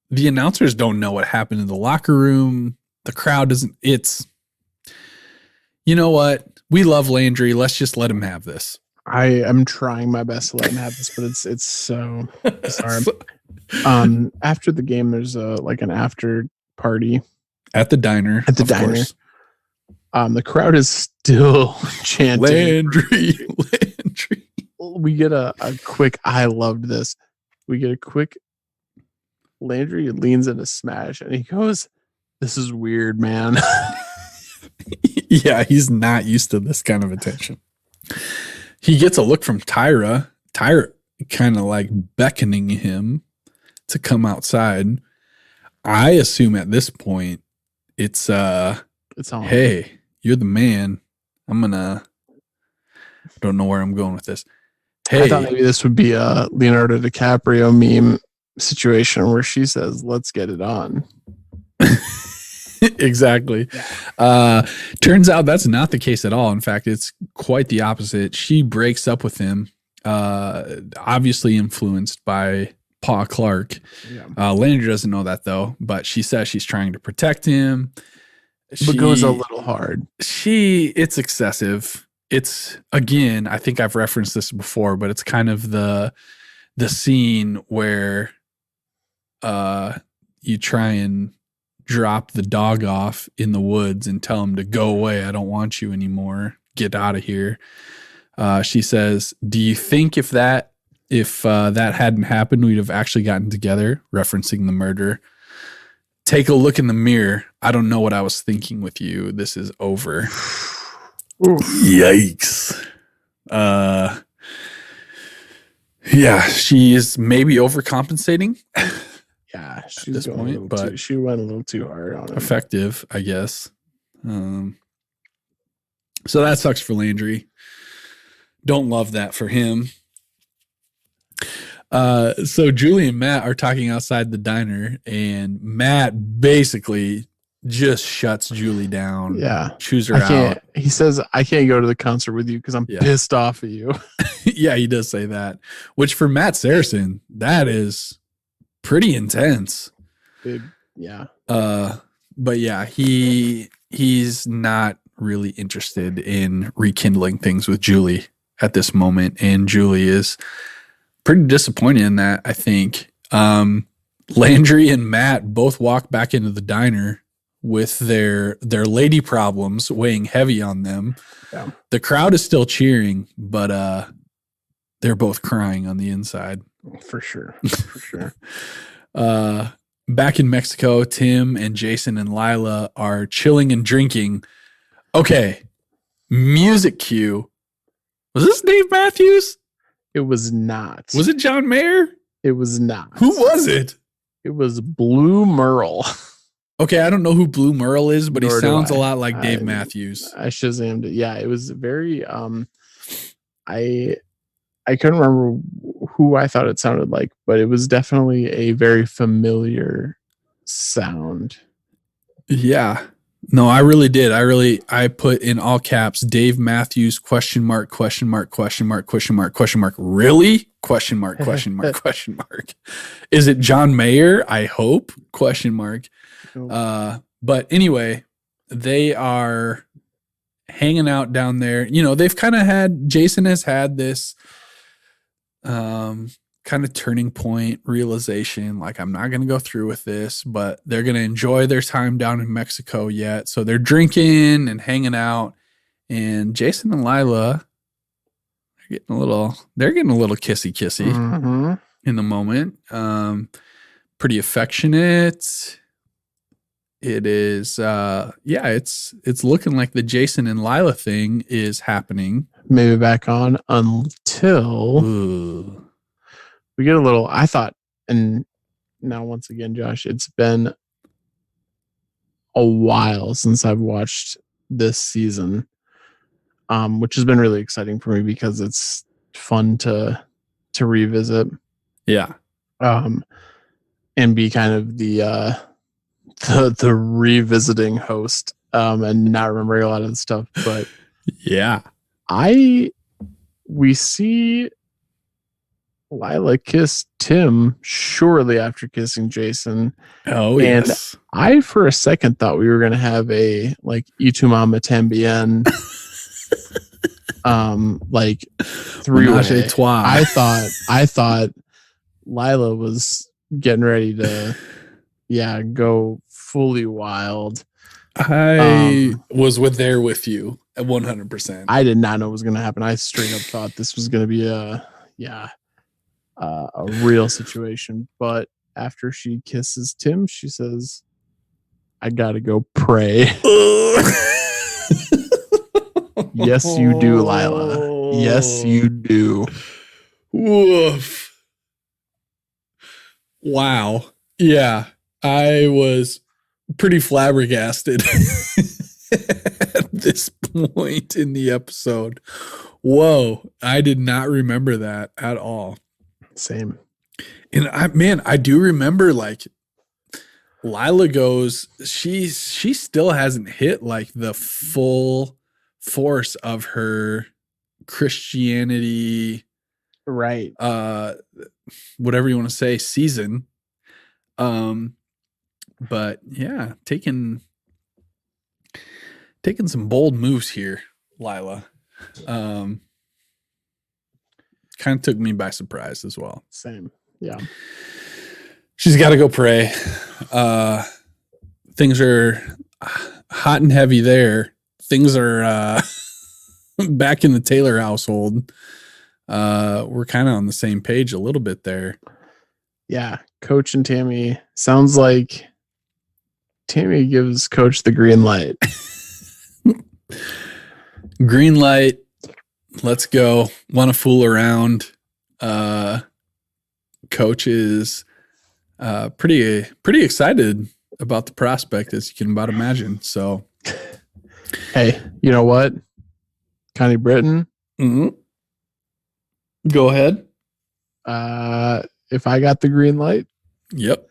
Speaker 1: announcers don't know what happened in the locker room. The crowd doesn't. It's, you know what? We love Landry. Let's just let him have this.
Speaker 2: I am trying my best to let him have this, but it's so bizarre. After the game, there's like an after party
Speaker 1: at the diner.
Speaker 2: Course. The crowd is still chanting
Speaker 1: Landry.
Speaker 2: We get a quick. I loved this. We get a quick. Landry leans into Smash and he goes, "This is weird, man."
Speaker 1: Yeah, he's not used to this kind of attention. He gets a look from Tyra. Tyra kind of like beckoning him to come outside. I assume at this point it's on. Hey, you're the man. Don't know where I'm going with this. Hey,
Speaker 2: I thought maybe this would be a Leonardo DiCaprio meme situation where she says, "Let's get it on."
Speaker 1: Exactly. Turns out that's not the case at all. In fact, it's quite the opposite. She breaks up with him, obviously influenced by Pa Clark. Yeah. Landry doesn't know that though, but she says she's trying to protect him.
Speaker 2: But goes a little hard.
Speaker 1: It's excessive. It's, again, I think I've referenced this before, but it's kind of the scene where you try and drop the dog off in the woods and tell him to go away. I don't want you anymore. Get out of here. She says, "Do you think if that hadn't happened, we'd have actually gotten together?" Referencing the murder. take a look in the mirror. I don't know what I was thinking with you. This is over. Yikes. Yeah, she is maybe overcompensating.
Speaker 2: Yeah,
Speaker 1: at this point, but
Speaker 2: she went a little too hard on it.
Speaker 1: Effective, I guess. So that sucks for Landry. Don't love that for him. So Julie and Matt are talking outside the diner, and Matt basically just shuts Julie down.
Speaker 2: Yeah.
Speaker 1: Chews her out.
Speaker 2: He says, I can't go to the concert with you because I'm pissed off at you.
Speaker 1: Yeah, he does say that. Which for Matt Saracen, that is pretty intense.
Speaker 2: Big, yeah.
Speaker 1: But yeah, he's not really interested in rekindling things with Julie at this moment. And Julie is pretty disappointed in that, I think. Landry and Matt both walk back into the diner with their lady problems weighing heavy on them.
Speaker 2: Yeah.
Speaker 1: The crowd is still cheering, but they're both crying on the inside.
Speaker 2: For sure. For sure.
Speaker 1: Back in Mexico, Tim and Jason and Lyla are chilling and drinking. Okay. Music cue. Was this Dave Matthews?
Speaker 2: It was not.
Speaker 1: Was it John Mayer?
Speaker 2: It was not.
Speaker 1: Who was it?
Speaker 2: It was Blue Merle.
Speaker 1: Okay, I don't know who Blue Merle is, but he sounds a lot like Dave
Speaker 2: I
Speaker 1: Matthews.
Speaker 2: I Shazammed it. Yeah, it was very I couldn't remember who I thought it sounded like, but it was definitely a very familiar sound.
Speaker 1: Yeah. No, I really did. I put in all caps Dave Matthews ? Really? ? Is it John Mayer? I hope ? But anyway, they are hanging out down there. You know, they've kind of had, Jason has had this kind of turning point realization, like, I'm not going to go through with this, but they're going to enjoy their time down in Mexico yet. So they're drinking and hanging out, and Jason and Lyla are getting a little kissy in the moment. Pretty affectionate. It is, it's looking like the Jason and Lyla thing is happening.
Speaker 2: Maybe back on until we get a little, I thought, and now once again, Josh, it's been a while since I've watched this season, which has been really exciting for me because it's fun to revisit.
Speaker 1: Yeah.
Speaker 2: And be kind of the revisiting host, and not remembering a lot of the stuff, but
Speaker 1: yeah.
Speaker 2: We see Lyla kiss Tim shortly after kissing Jason.
Speaker 1: Oh,
Speaker 2: and
Speaker 1: yes.
Speaker 2: I, for a second, thought we were going to have a, like, Y tu mama tambien, like, three-way. I thought Lyla was getting ready to, go fully wild.
Speaker 1: I was there with you at 100%.
Speaker 2: I did not know it was going to happen. I straight up thought this was going to be a real situation. But after she kisses Tim, she says, I got to go pray. Yes, you do, Lyla. Yes, you do.
Speaker 1: Woof. Wow. Yeah. I was pretty flabbergasted at this point in the episode. Whoa. I did not remember that at all.
Speaker 2: Same.
Speaker 1: And I do remember, like, Lyla goes, she still hasn't hit, like, the full force of her Christianity,
Speaker 2: right?
Speaker 1: Whatever you want to say, season. But yeah, taking some bold moves here, Lyla. Kind of took me by surprise as well.
Speaker 2: Same. Yeah.
Speaker 1: She's got to go pray. Things are hot and heavy there. Things are back in the Taylor household. We're kind of on the same page a little bit there.
Speaker 2: Yeah. Coach and Tammi, sounds like Tammi gives Coach the green light.
Speaker 1: Green light. Let's go. Want to fool around. Coach is pretty excited about the prospect, as you can about imagine. So,
Speaker 2: hey, you know what? Connie Britton.
Speaker 1: Mm-hmm. Go ahead.
Speaker 2: If I got the green light.
Speaker 1: Yep.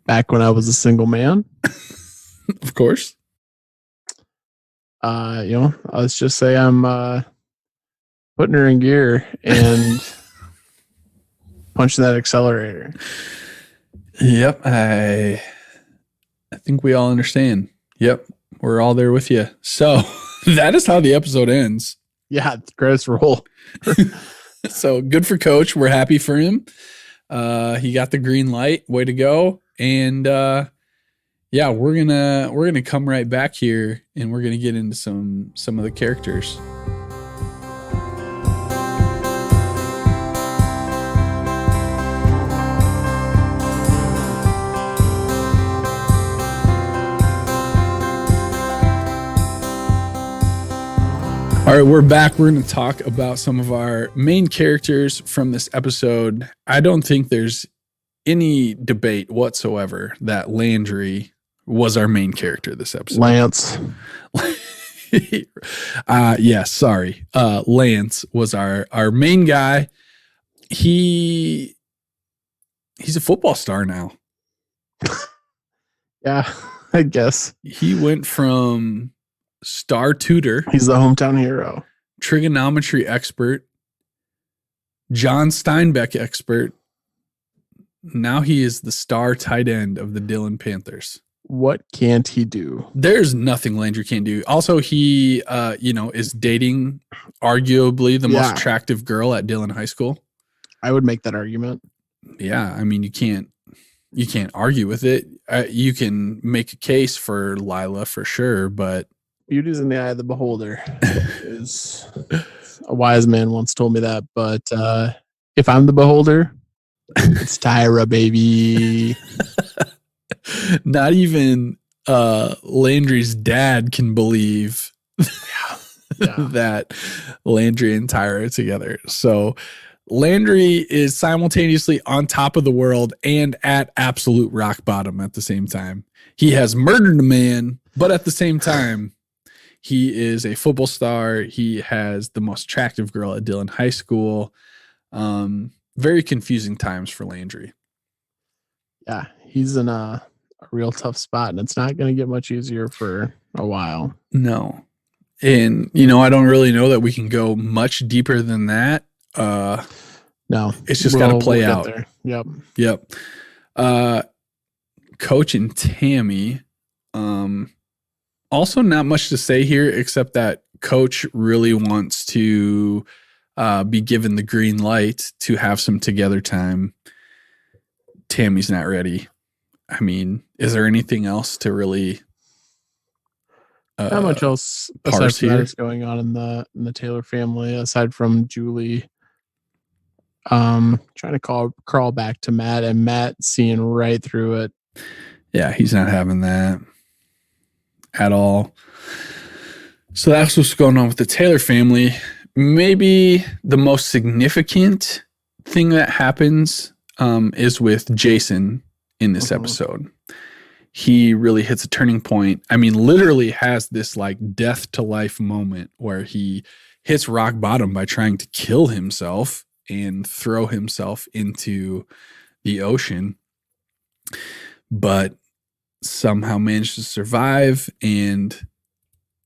Speaker 2: Back when I was a single man.
Speaker 1: Of course.
Speaker 2: Let's just say I'm putting her in gear and punching that accelerator.
Speaker 1: Yep. I think we all understand. Yep. We're all there with you. So that is how the episode ends.
Speaker 2: Yeah. Credits roll.
Speaker 1: So good for Coach. We're happy for him. He got the green light. Way to go. And yeah, we're gonna come right back here and we're gonna get into some of the characters. All right, we're back. We're going to talk about some of our main characters from this episode. I don't think there's any debate whatsoever that Landry was our main character this episode.
Speaker 2: Lance.
Speaker 1: Sorry. Lance was our main guy. He's a football star now.
Speaker 2: Yeah, I guess.
Speaker 1: He went from star tutor.
Speaker 2: He's the hometown hero.
Speaker 1: Trigonometry expert. John Steinbeck expert. Now he is the star tight end of the Dillon Panthers.
Speaker 2: What can't he do?
Speaker 1: There's nothing Landry can't do. Also, he, is dating arguably the most attractive girl at Dillon High School.
Speaker 2: I would make that argument.
Speaker 1: Yeah, I mean, you can't argue with it. You can make a case for Lyla for sure, but
Speaker 2: beauty's in the eye of the beholder. Is a wise man once told me that. But if I'm the beholder, it's Tyra, baby.
Speaker 1: Not even Landry's dad can believe that Landry and Tyra are together. So Landry is simultaneously on top of the world and at absolute rock bottom at the same time. He has murdered a man, but at the same time, he is a football star. He has the most attractive girl at Dillon High School. Very confusing times for Landry.
Speaker 2: Yeah, he's in a real tough spot, and it's not going to get much easier for a while.
Speaker 1: No. And, I don't really know that we can go much deeper than that.
Speaker 2: No.
Speaker 1: It's just got to play out.
Speaker 2: There.
Speaker 1: Yep. Coach and Tammi, also not much to say here except that Coach really wants to be given the green light to have some together time. Tammy's not ready. I mean, is there anything else to really
Speaker 2: not much else aside from that is going on in the Taylor family aside from Julie trying to crawl back to Matt and Matt seeing right through it.
Speaker 1: Yeah, he's not having that at all. So that's what's going on with the Taylor family. Maybe the most significant thing that happens is with Jason in this episode. He really hits a turning point. I mean, literally has this like death to life moment where he hits rock bottom by trying to kill himself and throw himself into the ocean, but somehow managed to survive and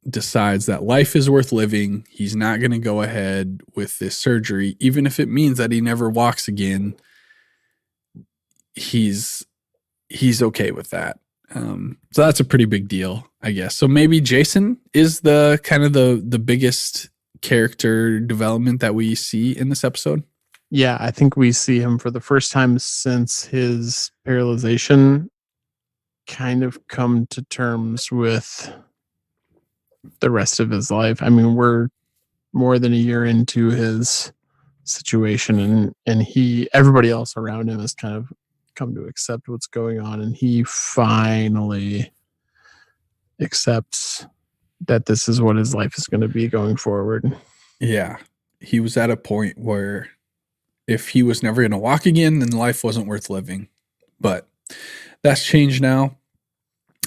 Speaker 1: decides that life is worth living. He's not going to go ahead with this surgery, even if it means that he never walks again. He's okay with that. So that's a pretty big deal, I guess. So maybe Jason is the kind of the biggest character development that we see in this episode.
Speaker 2: Yeah, I think we see him for the first time since his paralyzation kind of come to terms with the rest of his life. I mean, we're more than a year into his situation and everybody else around him has kind of come to accept what's going on, and he finally accepts that this is what his life is going to be going forward.
Speaker 1: Yeah. He was at a point where if he was never going to walk again, then life wasn't worth living. But that's changed now.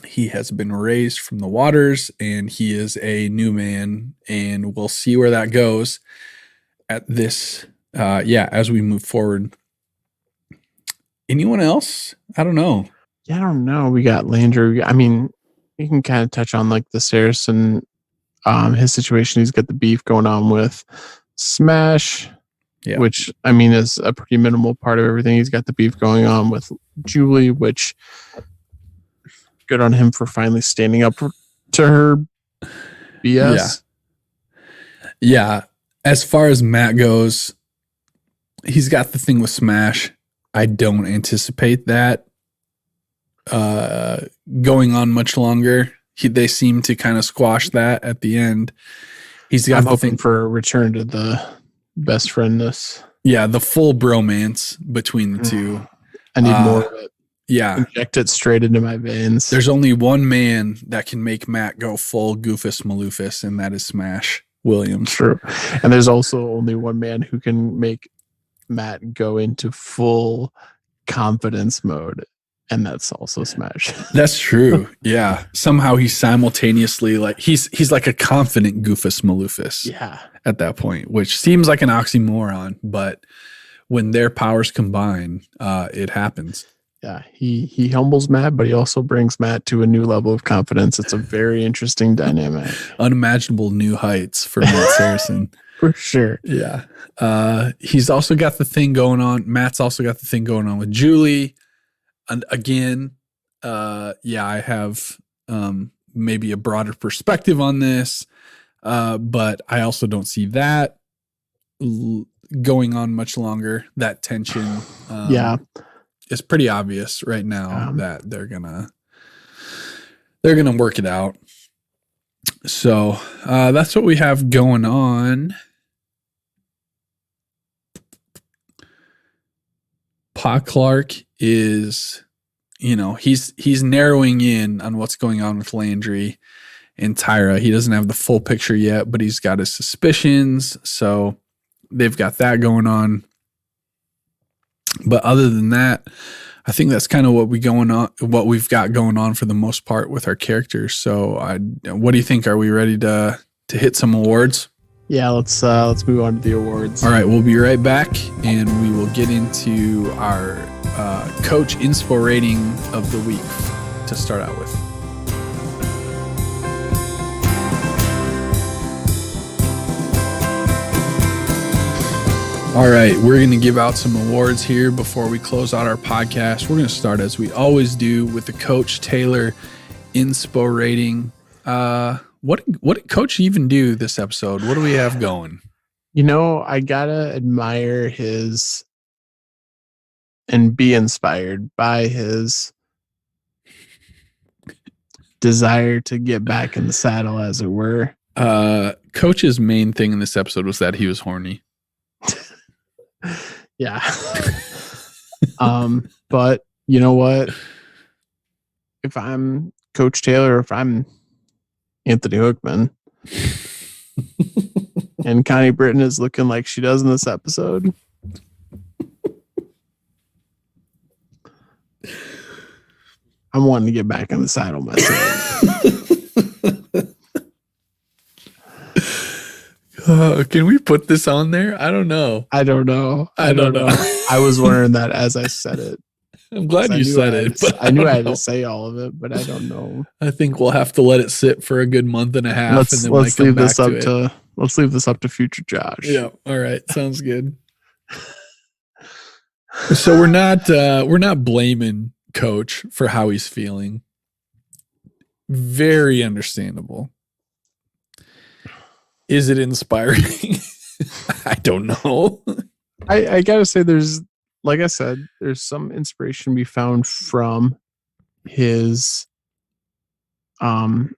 Speaker 1: He has been raised from the waters and he is a new man, and we'll see where that goes at this. As we move forward. Anyone else? I don't know.
Speaker 2: Yeah, I don't know. We got Landry. I mean, you can kind of touch on like the Saracen, his situation. He's got the beef going on with Smash, which I mean is a pretty minimal part of everything. He's got the beef going on with Julie, which good on him for finally standing up to her BS.
Speaker 1: Yeah. As far as Matt goes, he's got the thing with Smash. I don't anticipate that going on much longer. They seem to kind of squash that at the end. He's got
Speaker 2: the thing for a return to the best friendness.
Speaker 1: Yeah, the full bromance between the two.
Speaker 2: I need more of it.
Speaker 1: Yeah.
Speaker 2: Inject it straight into my veins.
Speaker 1: There's only one man that can make Matt go full Goofus Maloofus, and that is Smash Williams.
Speaker 2: True. And there's also only one man who can make Matt go into full confidence mode, and that's also Smash.
Speaker 1: That's true. Yeah. Somehow he's simultaneously like he's like a confident Goofus Maloofus.
Speaker 2: Yeah.
Speaker 1: At that point, which seems like an oxymoron, but when their powers combine, it happens.
Speaker 2: Yeah, he humbles Matt, but he also brings Matt to a new level of confidence. It's a very interesting dynamic.
Speaker 1: Unimaginable new heights for Matt Saracen.
Speaker 2: For sure.
Speaker 1: Yeah. He's also got the thing going on. Matt's also got the thing going on with Julie. And again, I have maybe a broader perspective on this, but I also don't see that going on much longer. That tension. It's pretty obvious right now that they're gonna work it out. So that's what we have going on. Pa Clark is, he's narrowing in on what's going on with Landry and Tyra. He doesn't have the full picture yet, but he's got his suspicions. So they've got that going on. But other than that, I think that's kind of what we've got going on for the most part with our characters. So what do you think? Are we ready to hit some awards?
Speaker 2: Yeah, let's move on to the awards.
Speaker 1: All right, we'll be right back, and we will get into our coach inspo rating of the week to start out with. All right, we're going to give out some awards here before we close out our podcast. We're going to start, as we always do, with the Coach Taylor inspo rating. What did Coach even do this episode? What do we have going?
Speaker 2: I gotta admire his and be inspired by his desire to get back in the saddle, as it were.
Speaker 1: Coach's main thing in this episode was that he was horny.
Speaker 2: Yeah. But you know what? If I'm Coach Taylor, if I'm Anthony Hookman and Connie Britton is looking like she does in this episode, I'm wanting to get back in the saddle myself.
Speaker 1: Can we put this on there? I don't know.
Speaker 2: I don't know. I was wondering that as I said it.
Speaker 1: I'm glad you said it. But
Speaker 2: I knew I had to say all of it, but I don't know.
Speaker 1: I think we'll have to let it sit for a good month and a half.
Speaker 2: Let's leave this up to future Josh.
Speaker 1: Yeah. All right. Sounds good. So we're not blaming Coach for how he's feeling. Very understandable. Is it inspiring? I don't know.
Speaker 2: I gotta say, there's some inspiration to be found from his, how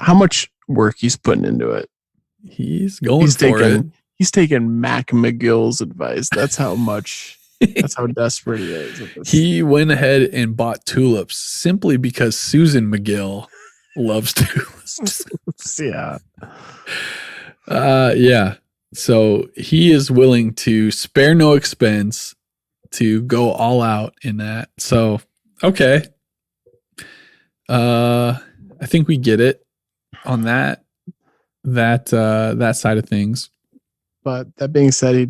Speaker 2: much work he's putting into it.
Speaker 1: He's taking
Speaker 2: Mac McGill's advice. That's how much That's how desperate he is.
Speaker 1: He went ahead and bought tulips simply because Susan McGill loves tulips.
Speaker 2: Yeah.
Speaker 1: Yeah. So he is willing to spare no expense to go all out in that. So, okay. I think we get it on that side of things.
Speaker 2: But that being said, he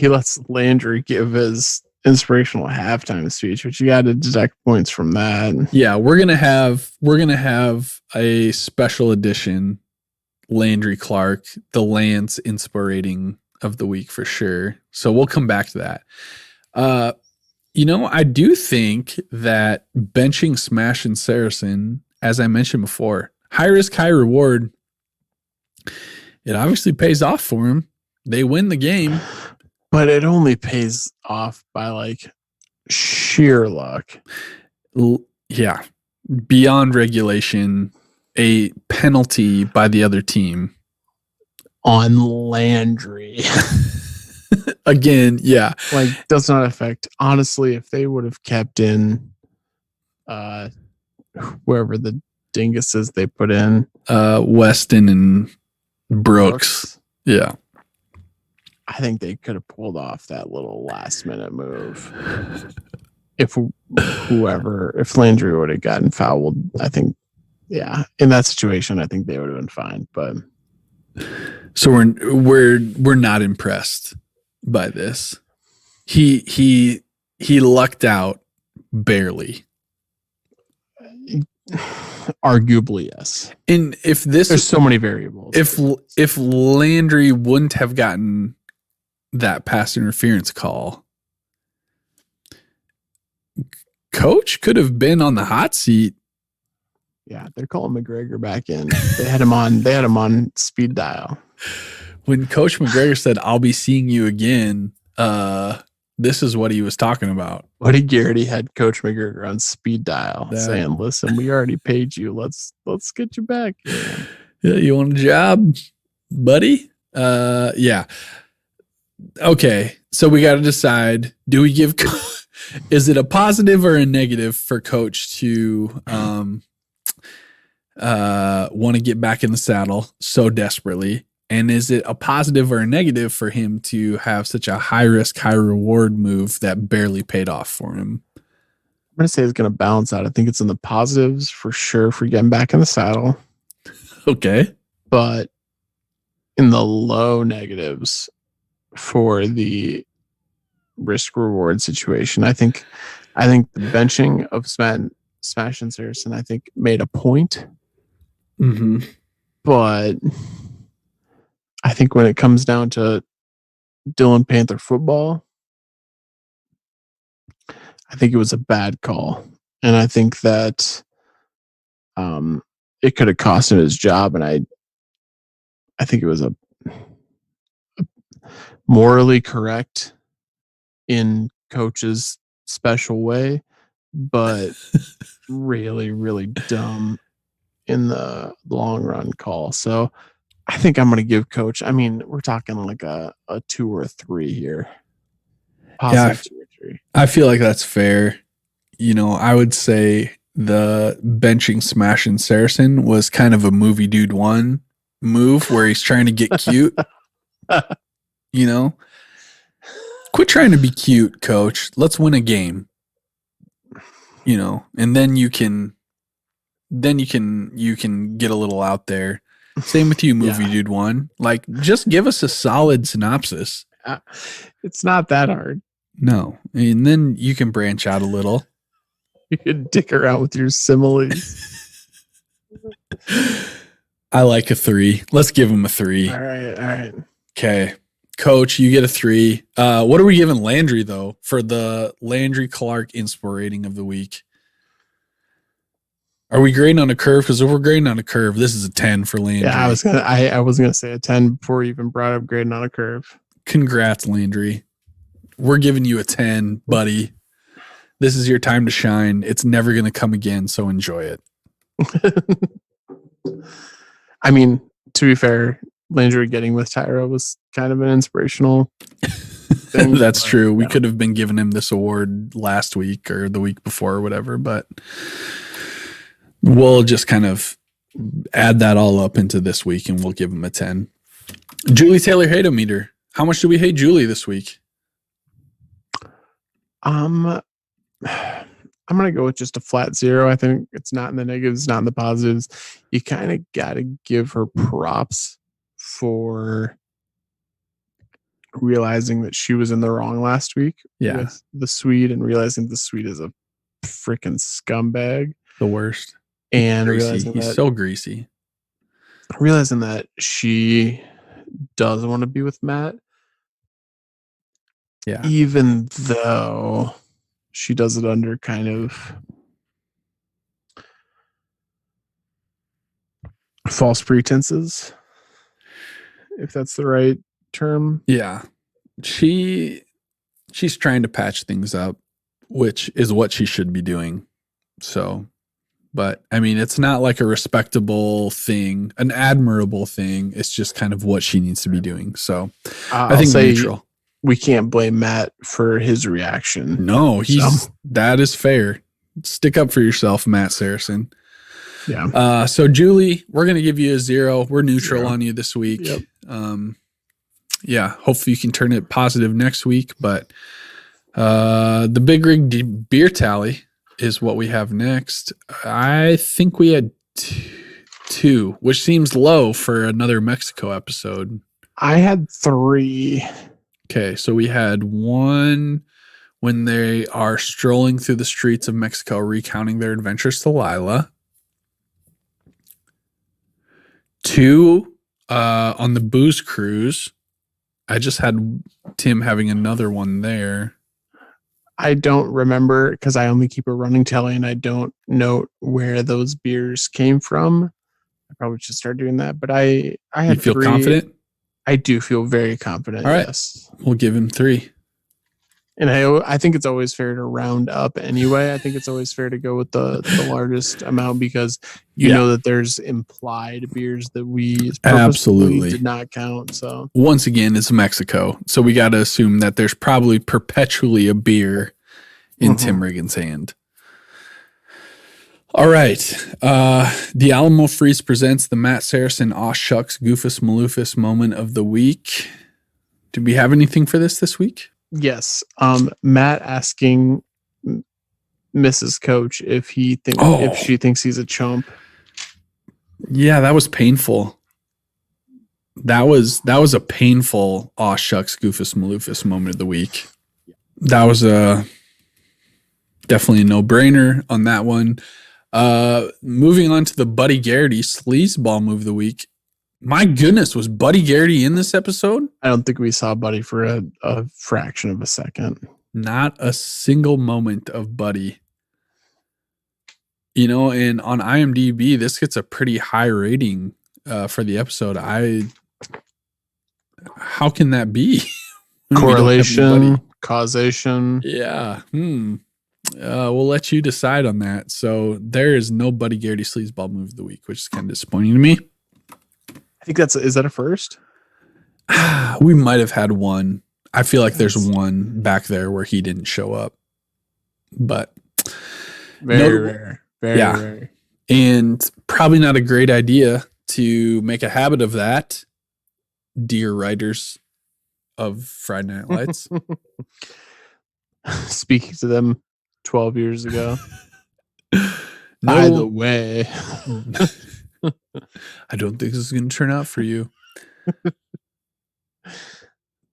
Speaker 2: lets Landry give his inspirational halftime speech, which you got to deduct points from that.
Speaker 1: Yeah, we're gonna have a special edition Landry Clark, the Lance inspirating of the week for sure. So we'll come back to that. I do think that benching Smash and Saracen, as I mentioned before, high risk, high reward, it obviously pays off for him. They win the game.
Speaker 2: But it only pays off by like sheer luck.
Speaker 1: Yeah. Beyond regulation, a penalty by the other team.
Speaker 2: On Landry.
Speaker 1: Again, yeah.
Speaker 2: Like, does not affect. Honestly, if they would have kept in wherever the dinguses they put in.
Speaker 1: Weston and Brooks. Yeah.
Speaker 2: I think they could have pulled off that little last minute move. If Landry would have gotten fouled, I think, yeah, in that situation, I think they would have been fine. But
Speaker 1: so we're not impressed by this. He lucked out barely.
Speaker 2: Arguably, yes.
Speaker 1: And if
Speaker 2: there's so many variables.
Speaker 1: If Landry wouldn't have gotten that pass interference call, Coach could have been on the hot seat.
Speaker 2: Yeah, they're calling McGregor back in. They had him on speed dial.
Speaker 1: When Coach McGregor said, "I'll be seeing you again," this is what he was talking about.
Speaker 2: Buddy Garrity had Coach McGregor on speed dial saying, "Listen, we already paid you. Let's get you back."
Speaker 1: Yeah, you want a job, buddy? Yeah. Okay, so we got to decide: do we give? Is it a positive or a negative for Coach to want to get back in the saddle so desperately? And is it a positive or a negative for him to have such a high risk, high reward move that barely paid off for him?
Speaker 2: I'm going to say it's going to balance out. I think it's in the positives for sure for getting back in the saddle.
Speaker 1: Okay.
Speaker 2: But in the low negatives for the risk reward situation, I think the benching of Smash and Saracen, I think, made a point.
Speaker 1: Mm-hmm.
Speaker 2: But I think when it comes down to Dylan Panther football, I think it was a bad call. And I think that it could have cost him his job. And I think it was a morally correct in Coach's special way, but really, really dumb in the long run call. So I think I'm going to give Coach, I mean, we're talking like a 2 or a 3 here. Positive 2 or 3.
Speaker 1: I feel like that's fair. I would say the benching Smash and Saracen was kind of a movie dude 1 move where he's trying to get cute. Quit trying to be cute, Coach. Let's win a game. And then you can get a little out there. Same with you, movie dude 1. Like, just give us a solid synopsis.
Speaker 2: It's not that hard.
Speaker 1: No. And then you can branch out a little.
Speaker 2: You can dick around with your similes.
Speaker 1: I like a 3. Let's give him a 3.
Speaker 2: All right.
Speaker 1: Okay. Coach, you get a 3. What are we giving Landry, though, for the Landry Clark inspirating of the week? Are we grading on a curve? Because if we're grading on a curve, this is a 10 for Landry.
Speaker 2: Yeah, I was gonna say a 10 before you even brought up grading on a curve.
Speaker 1: Congrats, Landry. We're giving you a 10, buddy. This is your time to shine. It's never gonna come again, so enjoy it.
Speaker 2: I mean, to be fair, Landry getting with Tyra was kind of an inspirational thing.
Speaker 1: That's
Speaker 2: but,
Speaker 1: true. We
Speaker 2: yeah.
Speaker 1: could have been giving him this award last week or the week before or whatever, but we'll just kind of add that all up into this week and we'll give him a 10. Julie Taylor hate-o-meter. How much do we hate Julie this week?
Speaker 2: I'm gonna go with just a flat 0. I think it's not in the negatives, not in the positives. You kind of gotta give her props for realizing that she was in the wrong last week with the Swede and realizing the Swede is a freaking scumbag.
Speaker 1: The worst.
Speaker 2: And
Speaker 1: he's so greasy.
Speaker 2: Realizing that she does want to be with Matt.
Speaker 1: Yeah.
Speaker 2: Even though she does it under kind of false pretenses, if that's the right term.
Speaker 1: Yeah. She's trying to patch things up, which is what she should be doing. So, but I mean, it's not like a respectable thing, an admirable thing. It's just kind of what she needs to be doing. So I think neutral.
Speaker 2: We can't blame Matt for his reaction.
Speaker 1: No, that is fair. Stick up for yourself, Matt Saracen.
Speaker 2: Yeah.
Speaker 1: So Julie, we're going to give you a 0. We're neutral on you this week.
Speaker 2: Yep.
Speaker 1: Yeah. Hopefully you can turn it positive next week, but, the Big Rig beer tally is what we have next. I think we had 2, which seems low for another Mexico episode.
Speaker 2: I had 3.
Speaker 1: Okay. So we had 1 when they are strolling through the streets of Mexico, recounting their adventures to Lyla. 2, on the booze cruise. I just had Tim having another one there.
Speaker 2: I don't remember because I only keep a running tally and I don't note where those beers came from. I probably should start doing that. But I had
Speaker 1: You feel
Speaker 2: 3.
Speaker 1: confident?
Speaker 2: I do feel very confident.
Speaker 1: All right.
Speaker 2: Yes.
Speaker 1: We'll give him 3.
Speaker 2: And I think it's always fair to round up anyway. I think it's always fair to go with the largest amount because you know that there's implied beers that we absolutely did not count. So
Speaker 1: once again, it's Mexico. So we got to assume that there's probably perpetually a beer in Tim Riggins' hand. All right. The Alamo Freeze presents the Matt Saracen Aw Shucks Goofus Maloofus moment of the week. Did we have anything for this week?
Speaker 2: Yes. Matt asking Mrs. Coach if she thinks he's a chump.
Speaker 1: Yeah, that was painful. That was a painful Aw Shucks Goofus Maloofus moment of the week. That was definitely a no-brainer on that one. Moving on to the Buddy Garrity sleazeball move of the week. My goodness, was Buddy Garrity in this episode?
Speaker 2: I don't think we saw Buddy for a fraction of a second.
Speaker 1: Not a single moment of Buddy. You know, and on IMDb, this gets a pretty high rating for the episode. How can that be?
Speaker 2: Correlation, causation.
Speaker 1: Yeah. We'll let you decide on that. So there is no Buddy Garrity sleazeball move of the week, which is kind of disappointing to me.
Speaker 2: I think is that a first?
Speaker 1: We might have had one. I feel like there's one back there where he didn't show up, but
Speaker 2: very rare. Very rare.
Speaker 1: And probably not a great idea to make a habit of that, dear writers of Friday Night Lights.
Speaker 2: Speaking to them 12 years ago. By the way,
Speaker 1: I don't think this is going to turn out for you.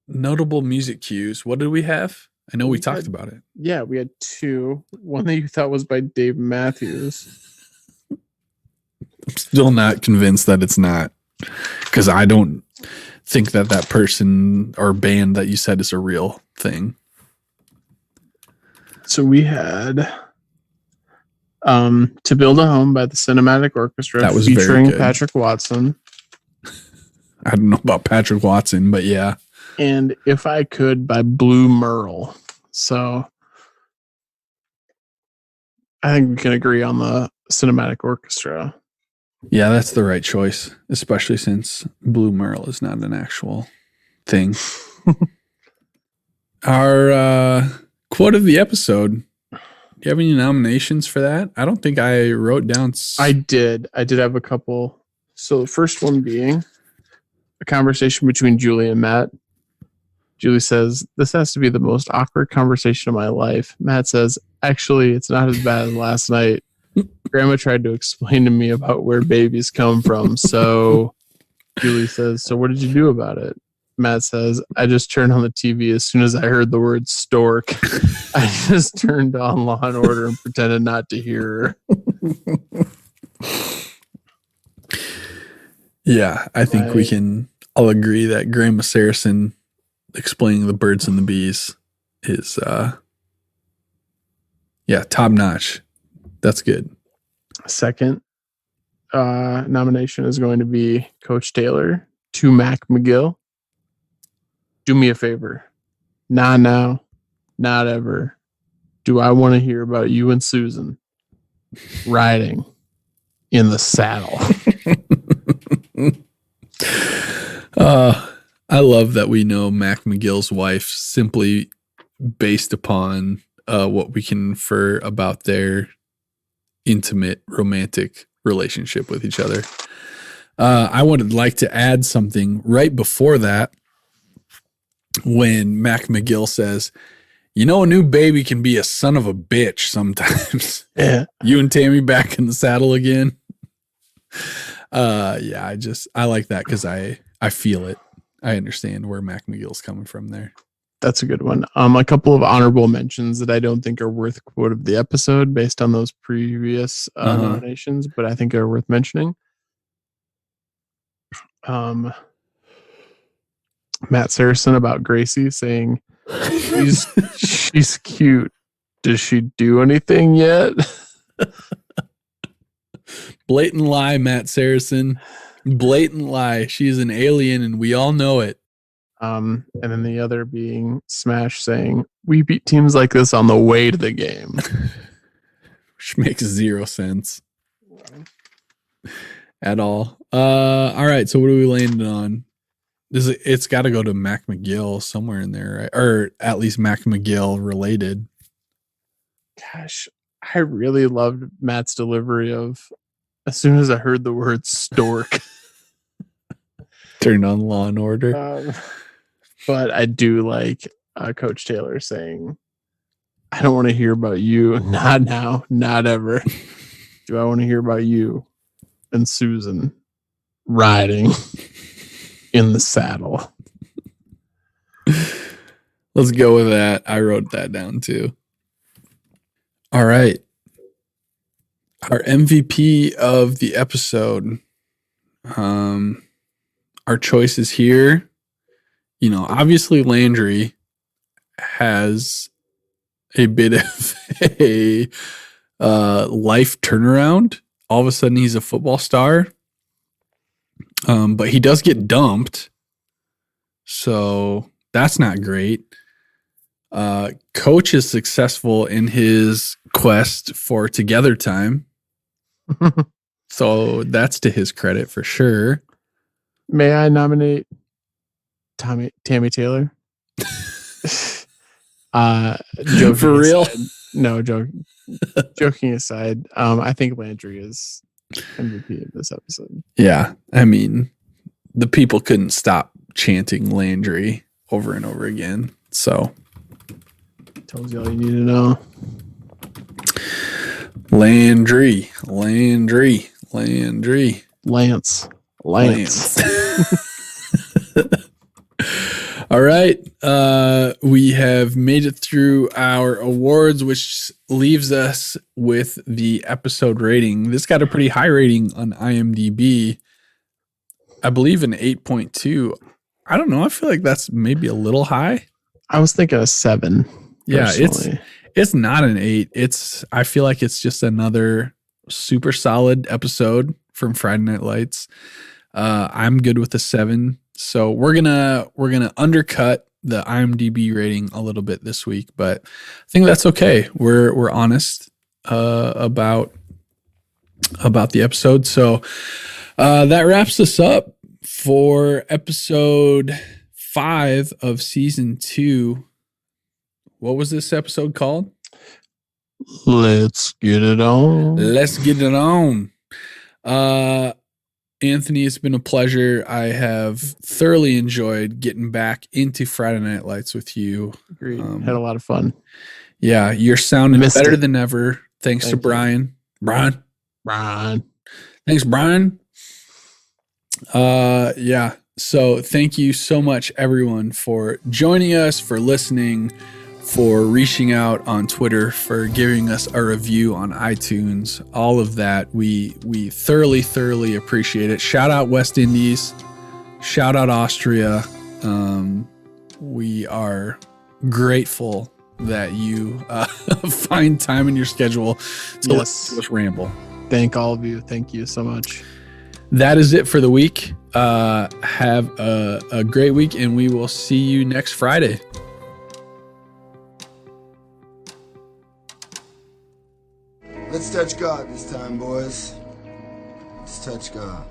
Speaker 1: Notable music cues. What did we have? I know we talked about it.
Speaker 2: Yeah, we had 2. One that you thought was by Dave Matthews.
Speaker 1: I'm still not convinced that it's not, because I don't think that person or band that you said is a real thing.
Speaker 2: So we had To Build a Home by the Cinematic Orchestra,
Speaker 1: that was
Speaker 2: featuring Patrick Watson.
Speaker 1: I don't know about Patrick Watson, but yeah.
Speaker 2: And If I Could by Blue Merle. So I think we can agree on the Cinematic Orchestra.
Speaker 1: Yeah, that's the right choice, especially since Blue Merle is not an actual thing. Our quote of the episode. Do you have any nominations for that? I don't think I wrote down.
Speaker 2: I did have a couple. So the first one being a conversation between Julie and Matt. Julie says, "This has to be the most awkward conversation of my life." Matt says, "Actually, it's not as bad as last night. Grandma tried to explain to me about where babies come from." So Julie says, "So what did you do about it?" Matt says, "I just turned on the TV as soon as I heard the word stork. I just turned on Law and Order and pretended not to hear her."
Speaker 1: Yeah, I think we can all agree that Grandma Saracen explaining the birds and the bees is, top notch. That's good.
Speaker 2: Second nomination is going to be Coach Taylor to Mac McGill. "Do me a favor. Not now, not ever. Do I want to hear about you and Susan riding in the saddle?"
Speaker 1: I love that we know Mac McGill's wife simply based upon what we can infer about their intimate romantic relationship with each other. I would like to add something right before that when Mac McGill says, "You know, a new baby can be a son of a bitch sometimes."
Speaker 2: Yeah.
Speaker 1: You and Tammy back in the saddle again. I like that because I feel it. I understand where Mac McGill's coming from there.
Speaker 2: That's a good one. A couple of honorable mentions that I don't think are worth quote of the episode based on those previous nominations, but I think are worth mentioning. Matt Saracen about Gracie saying, she's cute. Does she do anything yet?
Speaker 1: Blatant lie, Matt Saracen. Blatant lie. She's an alien and we all know it.
Speaker 2: And then the other being Smash saying, "We beat teams like this on the way to the game."
Speaker 1: Which makes zero sense at all. All right, so what are we landing on? It's got to go to Mac McGill somewhere in there, right? Or at least Mac McGill related.
Speaker 2: Gosh, I really loved Matt's delivery of, "As soon as I heard the word stork."
Speaker 1: Turned on Law and Order.
Speaker 2: But I do like Coach Taylor saying, "I don't want to hear about you. Not now, not ever. Do I want to hear about you and Susan riding in the saddle?"
Speaker 1: Let's go with that. I wrote that down too. All right. Our MVP of the episode. Our choices here. You know, obviously Landry has a bit of a life turnaround. All of a sudden he's a football star. But he does get dumped. So that's not great. Coach is successful in his quest for together time. So that's to his credit for sure.
Speaker 2: May I nominate Tammi Taylor?
Speaker 1: For real?
Speaker 2: Aside, no, joking aside, I think Landry is MVP of this episode.
Speaker 1: Yeah, I mean, the people couldn't stop chanting Landry over and over again. So
Speaker 2: tells you all you need to know.
Speaker 1: Landry.
Speaker 2: Lance.
Speaker 1: All right. We have made it through our awards, which leaves us with the episode rating. This got a pretty high rating on IMDb. I believe an 8.2. I don't know. I feel like that's maybe a little high.
Speaker 2: I was thinking a 7.
Speaker 1: Yeah,
Speaker 2: personally.
Speaker 1: it's not an 8. I feel like it's just another super solid episode from Friday Night Lights. I'm good with a 7. So we're gonna undercut the IMDb rating a little bit this week, but I think that's okay. We're honest about the episode. So that wraps us up for episode 5 of season 2 What was this episode called?
Speaker 2: Let's get it on.
Speaker 1: Let's get it on. Anthony, it's been a pleasure. I have thoroughly enjoyed getting back into Friday Night Lights with you.
Speaker 2: Agreed. Had a lot of fun.
Speaker 1: Yeah, you're sounding better than ever. Thanks to Brian. Brian. Thanks, Brian. Yeah. So thank you so much, everyone, for joining us, for listening, for reaching out on Twitter, for giving us a review on iTunes. All of that. We thoroughly appreciate it. Shout out West Indies. Shout out Austria. We are grateful that you find time in your schedule to let us ramble.
Speaker 2: Thank all of you. Thank you so much.
Speaker 1: That is it for the week. Have a great week, and we will see you next Friday.
Speaker 3: Let's touch God this time, boys. Let's touch God.